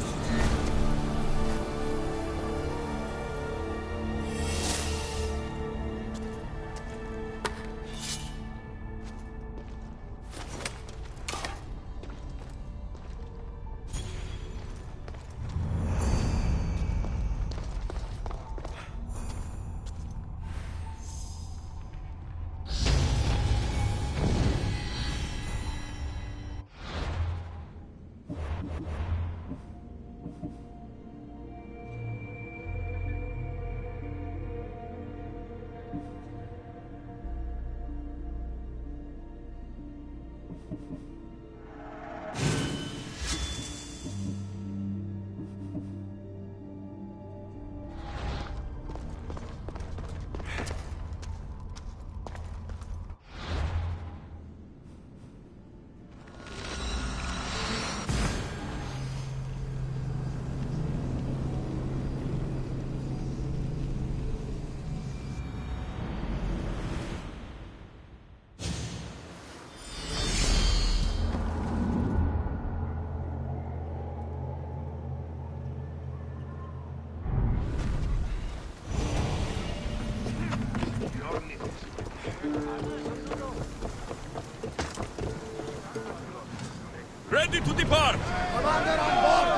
Ready to depart! Commander on board!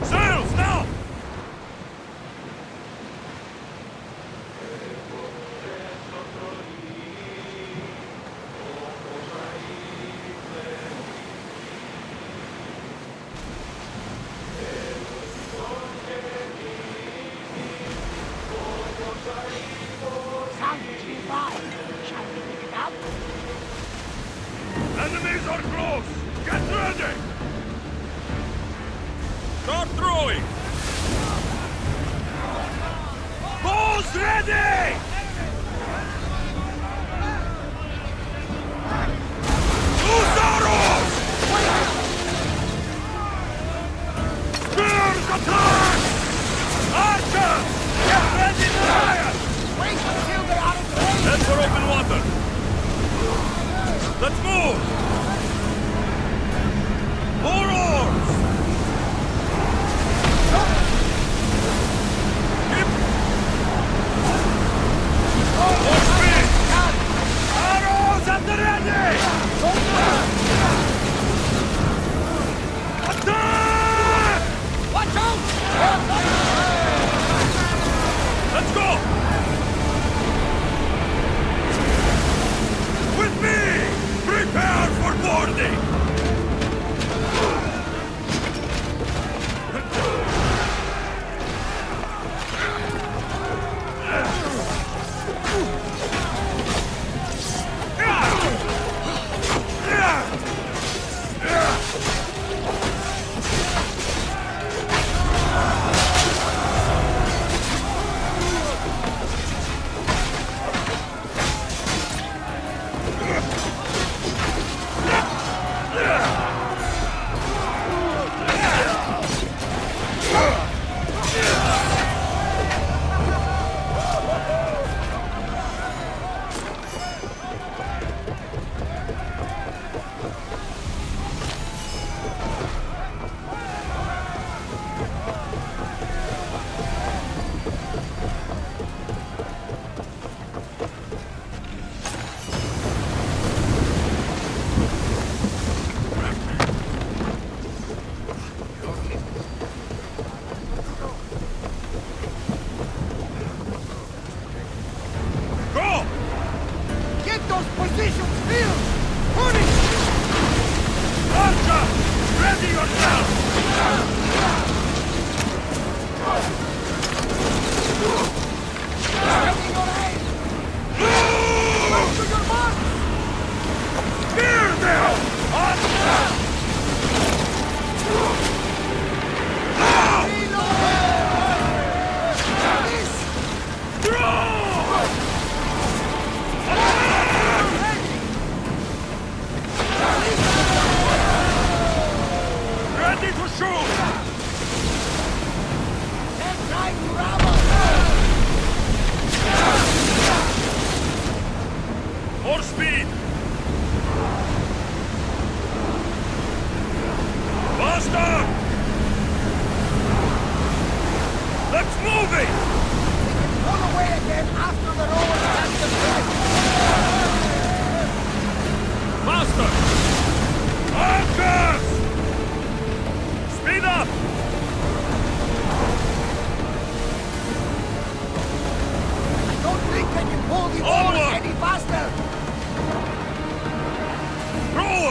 Sails now! Enemies are close! Get ready! Start throwing! Bows ready! Use arrows! Spears attack! Archers! Get ready to fire! Wait until they're out of range! Head for open water! Let's move! More oars! Keep! More speed! Arrows at the ready! Attack! Watch out! Let's go! With me! Prepare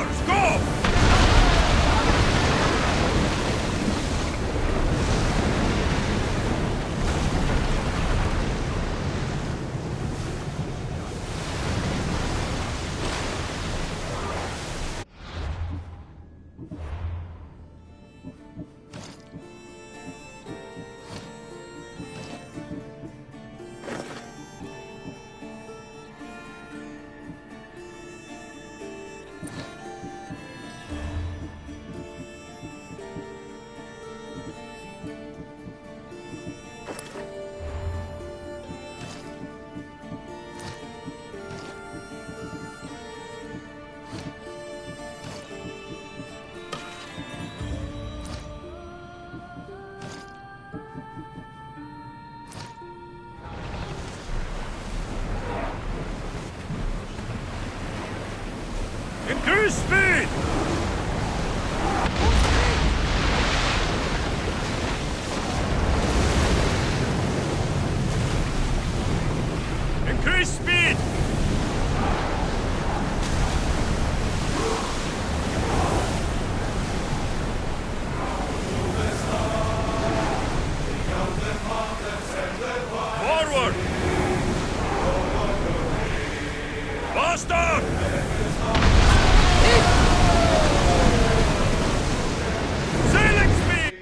oars! Go! Increase speed! Increase speed! Forward! Faster! Sailing speed!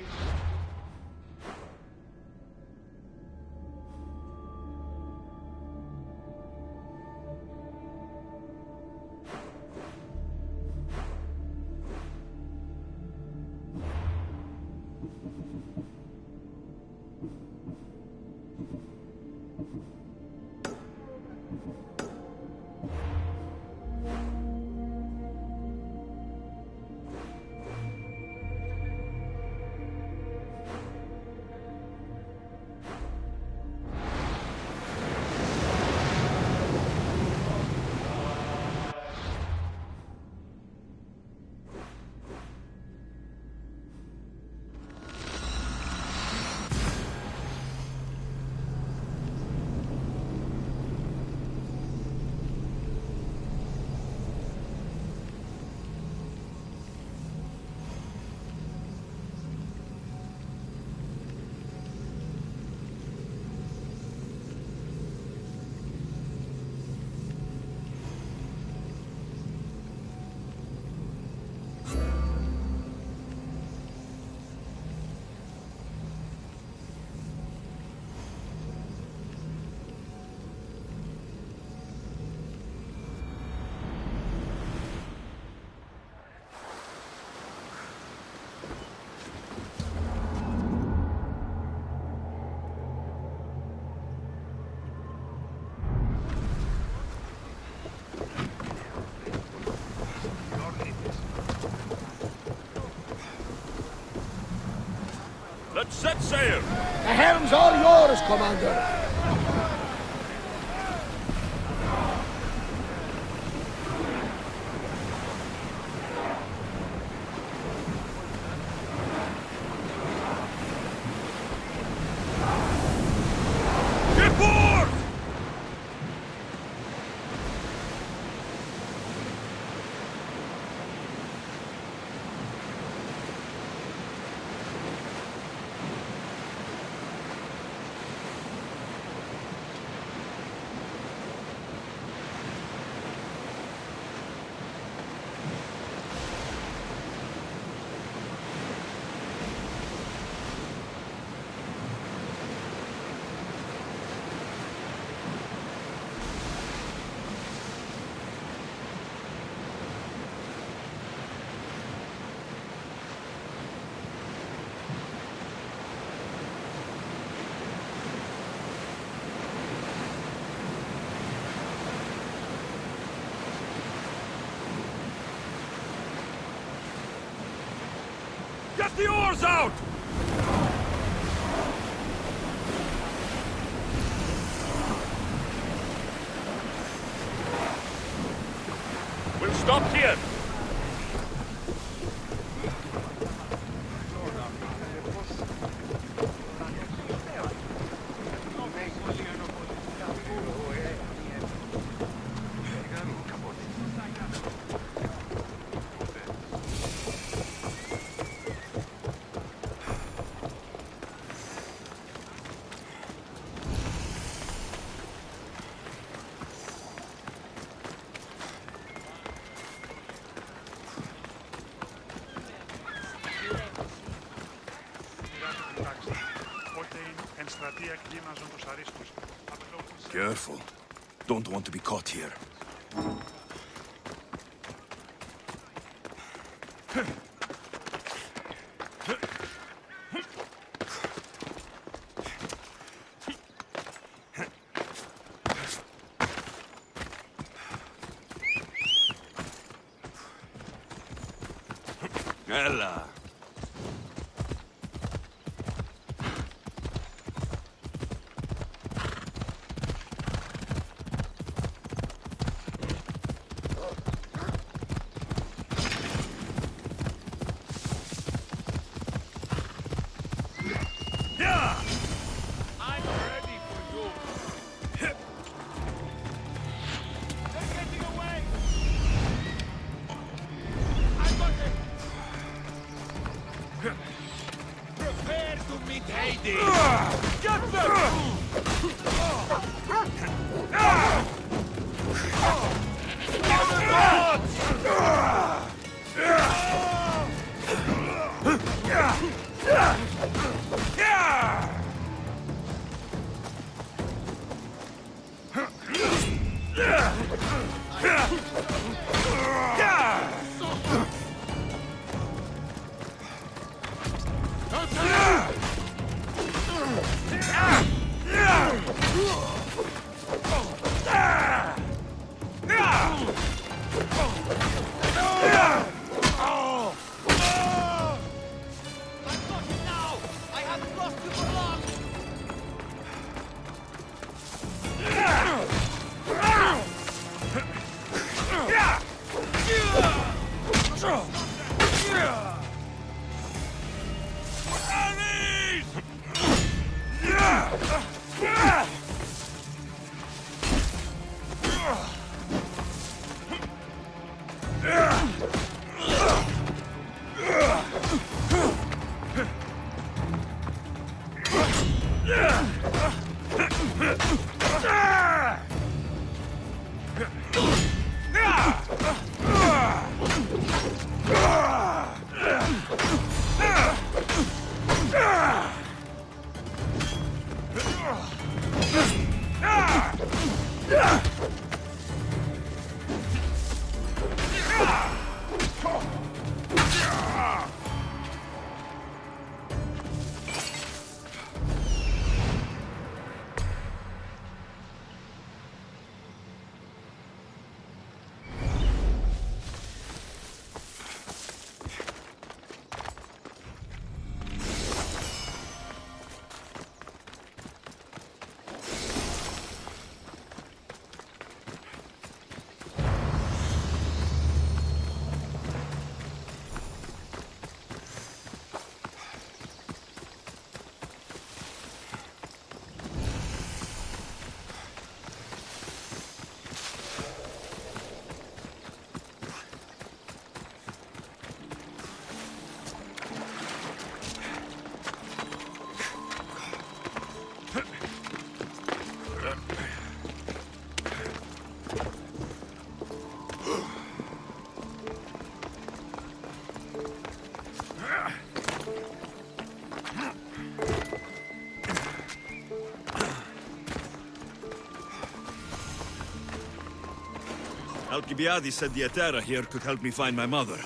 Let's set sail! The helm's all yours, Commander. Get board! Get the oars out! We'll stop here. Careful. Don't want to be caught here. Ella. I'm ready for you. They're getting away. I got him. Prepare to meet Hades. Get them. Alcibiades said the Etera here could help me find my mother.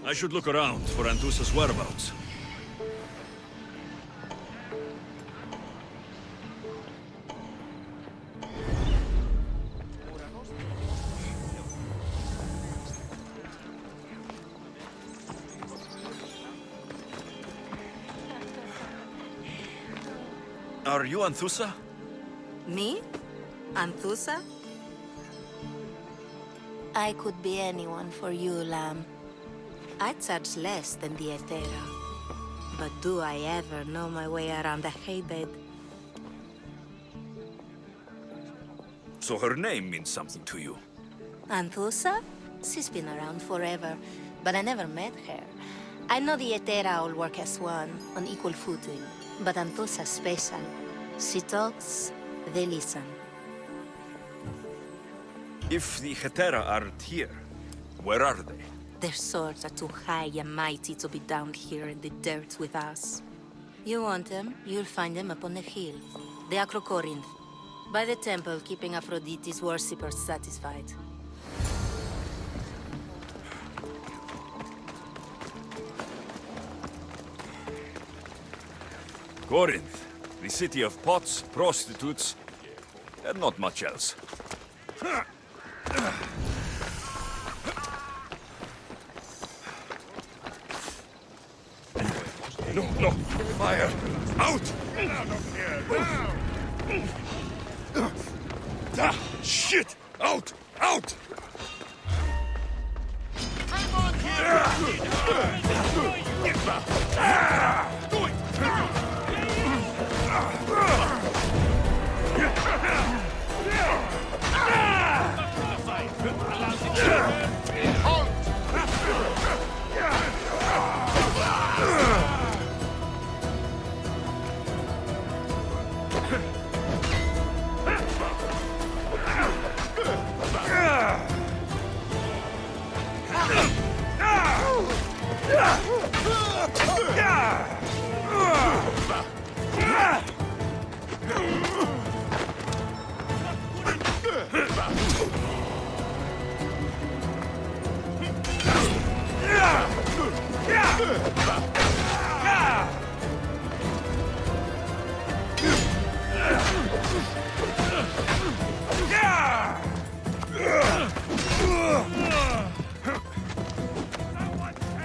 I should look around for Anthusa's whereabouts. Are you Anthusa? Me? Anthusa? I could be anyone for you, Lamb. I charge less than the Etera. But do I ever know my way around a haybed? So her name means something to you. Anthusa? She's been around forever, but I never met her. I know the Etera all work as one, on equal footing. But Anthusa's special. She talks, they listen. If the Hetera aren't here, where are they? Their swords are too high and mighty to be down here in the dirt with us. You want them, you'll find them up on the hill. The Acrocorinth. By the temple, keeping Aphrodite's worshippers satisfied. Corinth, the city of pots, prostitutes, and not much else. No, no! Fire! Out! Out of here, now! Ah, shit! Out! Out! I'm on here! Do it!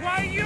Why you?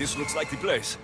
This looks like the place.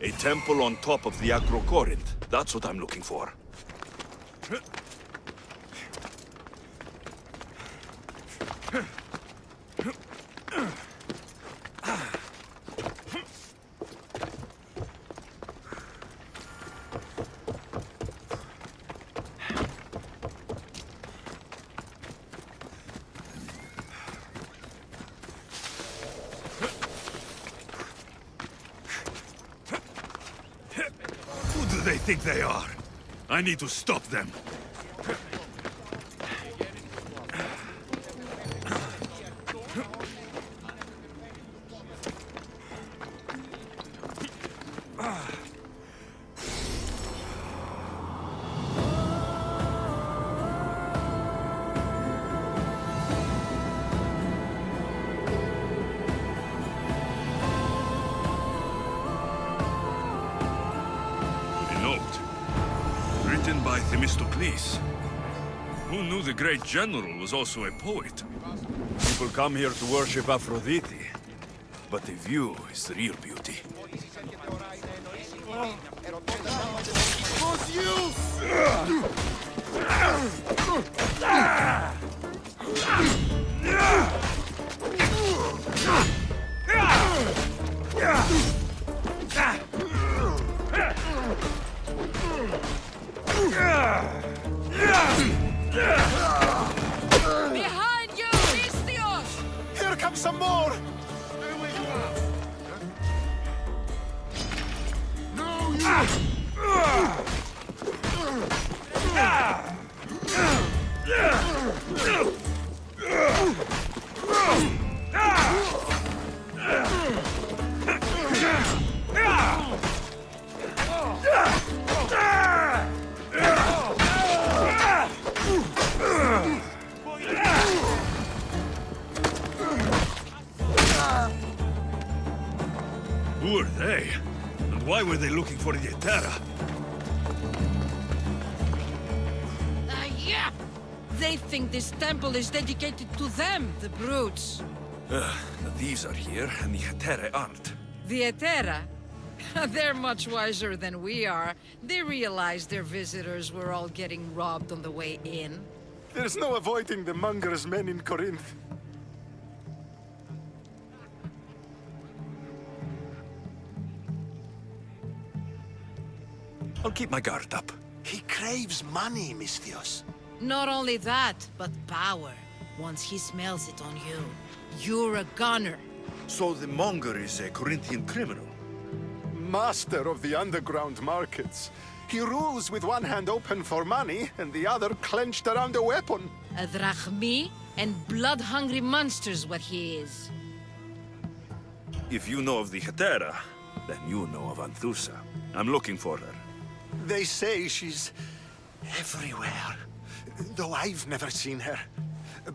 A temple on top of the Acrocorinth. That's what I'm looking for. They think they are. I need to stop them. By Themistocles. Who knew the great general was also a poet? People come here to worship Aphrodite, but the view is the real beauty. Behind you, Mystios! Here comes some more! No, you! Who are they? And why were they looking for the Etera? Yeah! They think this temple is dedicated to them, the brutes. The thieves are here, and the Hetera aren't. The Etera? They're much wiser than we are. They realized their visitors were all getting robbed on the way in. There's no avoiding the Monger's men in Corinth. I'll keep my guard up. He craves money, Mystios. Not only that, but power. Once he smells it on you, you're a gunner. So the Monger is a Corinthian criminal? Master of the underground markets. He rules with one hand open for money and the other clenched around a weapon. A drachmi and blood-hungry monster's what he is. If you know of the Hetera, then you know of Anthusa. I'm looking for her. They say she's everywhere, though I've never seen her.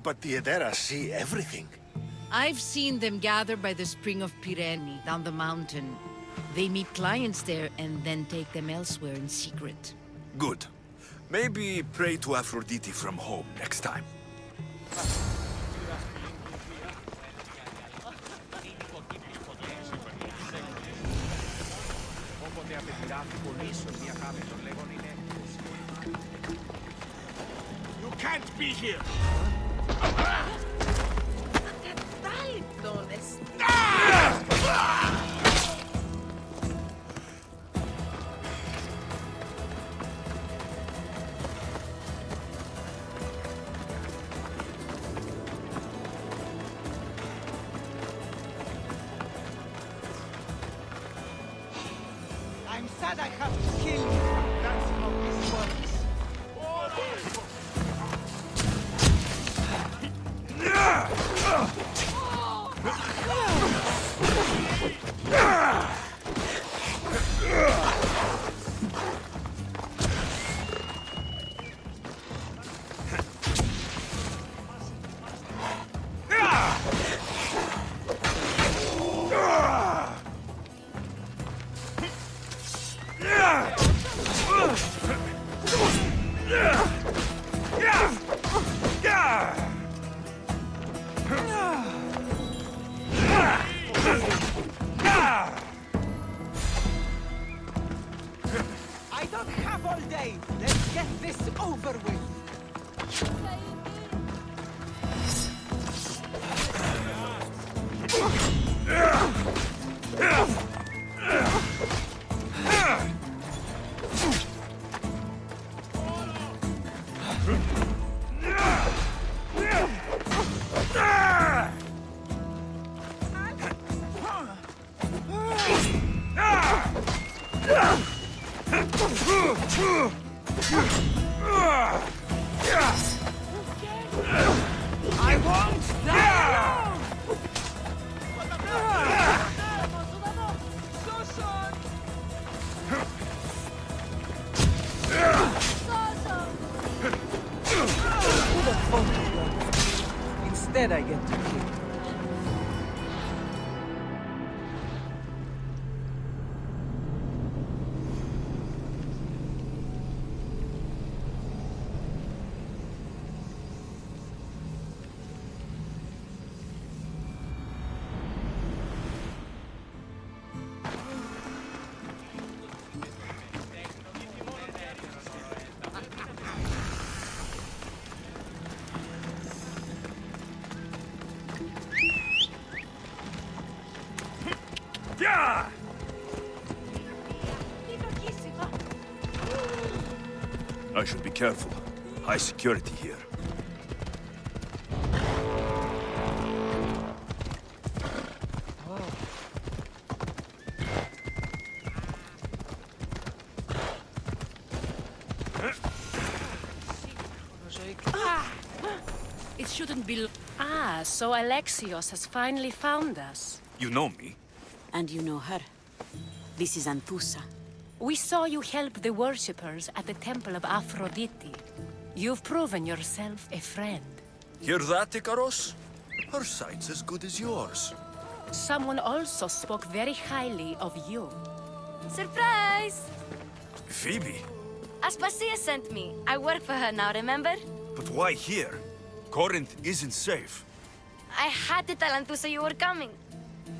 But the Edera see everything. I've seen them gather by the spring of Pirene, down the mountain. They meet clients there and then take them elsewhere in secret. Good. Maybe pray to Aphrodite from home next time. You can't be here! I'm sad I have to kill you. That's how this works. I don't have all day. Let's get this over with. I won't die alone! Who'd have thought of that? Instead, I get to kill. I should be careful. High security here. It shouldn't be... Ah, so Alexios has finally found us. You know me? And you know her. This is Anthusa. We saw you help the worshippers at the Temple of Aphrodite. You've proven yourself a friend. Hear that, Ikaros? Her sight's as good as yours. Someone also spoke very highly of you. Surprise! Phoebe? Aspasia sent me. I work for her now, remember? But why here? Corinth isn't safe. I had to tell Anthusa you were coming.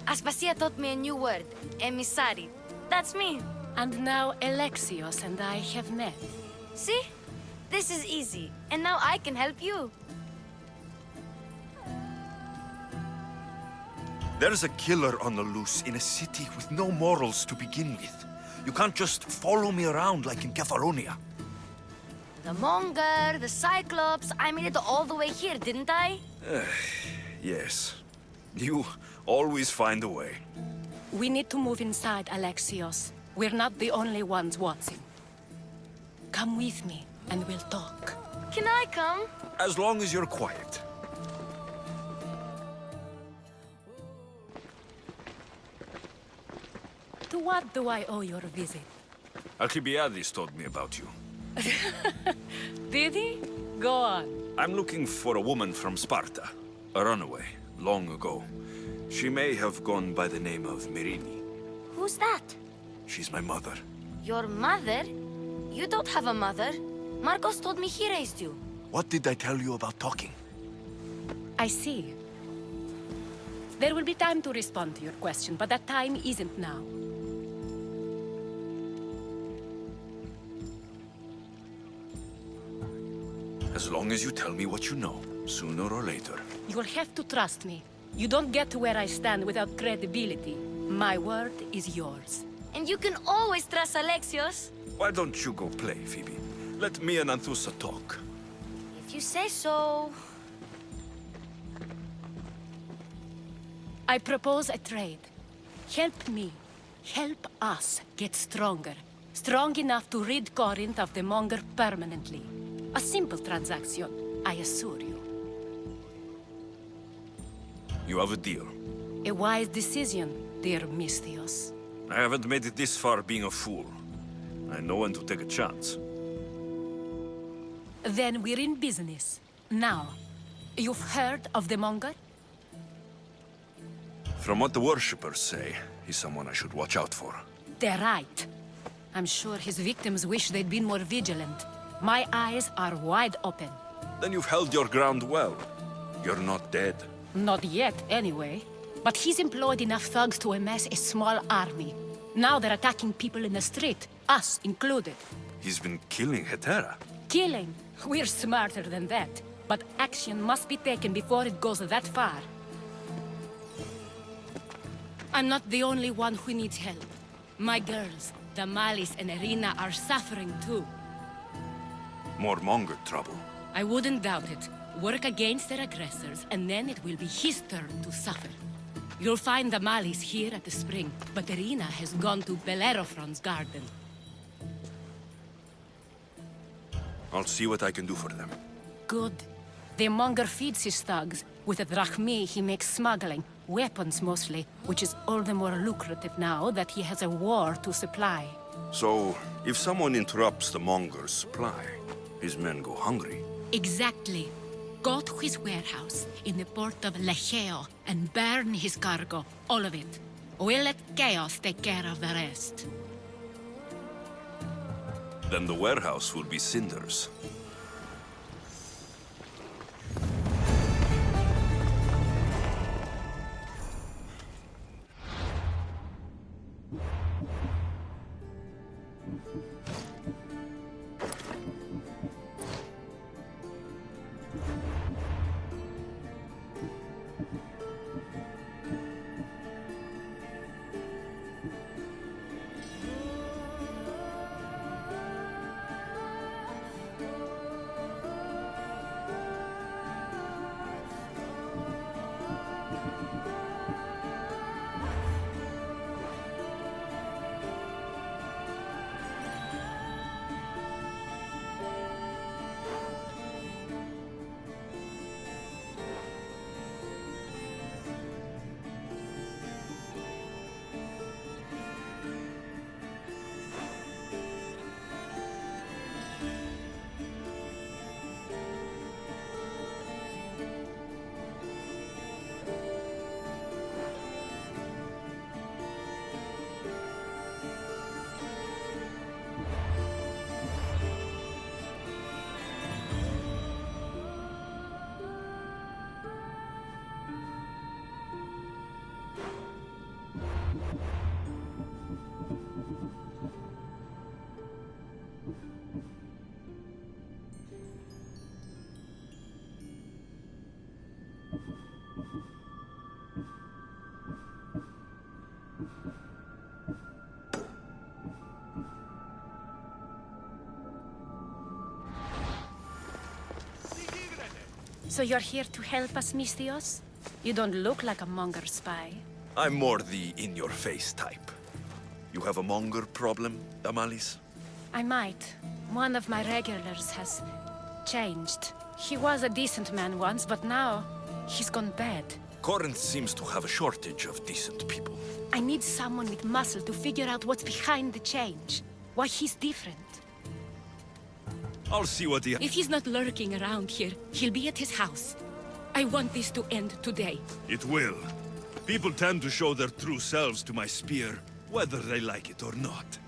Aspasia taught me a new word, emissary. That's me. And now Alexios and I have met. See? This is easy. And now I can help you. There's a killer on the loose in a city with no morals to begin with. You can't just follow me around like in Kefalonia. The Monger, the Cyclops, I made it all the way here, didn't I? Yes. You always find a way. We need to move inside, Alexios. We're not the only ones watching. Come with me, and we'll talk. Can I come? As long as you're quiet. To what do I owe your visit? Alcibiades told me about you. Did he? Go on. I'm looking for a woman from Sparta. A runaway, long ago. She may have gone by the name of Myrine. Who's that? She's my mother. Your mother? You don't have a mother. Marcos told me he raised you. What did I tell you about talking? I see. There will be time to respond to your question, but that time isn't now. As long as you tell me what you know, sooner or later. You will have to trust me. You don't get to where I stand without credibility. My word is yours. And you can always trust Alexios. Why don't you go play, Phoebe? Let me and Anthusa talk. If you say so. I propose a trade. Help me. Help us get stronger. Strong enough to rid Corinth of the Monger permanently. A simple transaction, I assure you. You have a deal. A wise decision, dear Misthios. I haven't made it this far being a fool. I know when to take a chance. Then we're in business. Now, you've heard of the Monger? From what the worshippers say, he's someone I should watch out for. They're right. I'm sure his victims wish they'd been more vigilant. My eyes are wide open. Then you've held your ground well. You're not dead. Not yet, anyway. But he's employed enough thugs to amass a small army. Now they're attacking people in the street, us included. He's been killing Hetera. Killing? We're smarter than that. But action must be taken before it goes that far. I'm not the only one who needs help. My girls, Damalis and Irina, are suffering too. More Monger trouble. I wouldn't doubt it. Work against their aggressors, and then it will be his turn to suffer. You'll find Damalis here at the spring, but Irina has gone to Bellerophon's garden. I'll see what I can do for them. Good. The Monger feeds his thugs. With the drachmi, he makes smuggling. Weapons, mostly, which is all the more lucrative now that he has a war to supply. So, if someone interrupts the Monger's supply, his men go hungry. Exactly. Go to his warehouse in the port of Lecheo and burn his cargo, all of it. We'll let chaos take care of the rest. Then the warehouse will be cinders. So you're here to help us, Misthios? You don't look like a Monger spy. I'm more the in-your-face type. You have a Monger problem, Damalis? I might. One of my regulars has changed. He was a decent man once, but now he's gone bad. Corinth seems to have a shortage of decent people. I need someone with muscle to figure out what's behind the change. Why he's different. I'll see what he... If he's not lurking around here, he'll be at his house. I want this to end today. It will. People tend to show their true selves to my spear, whether they like it or not.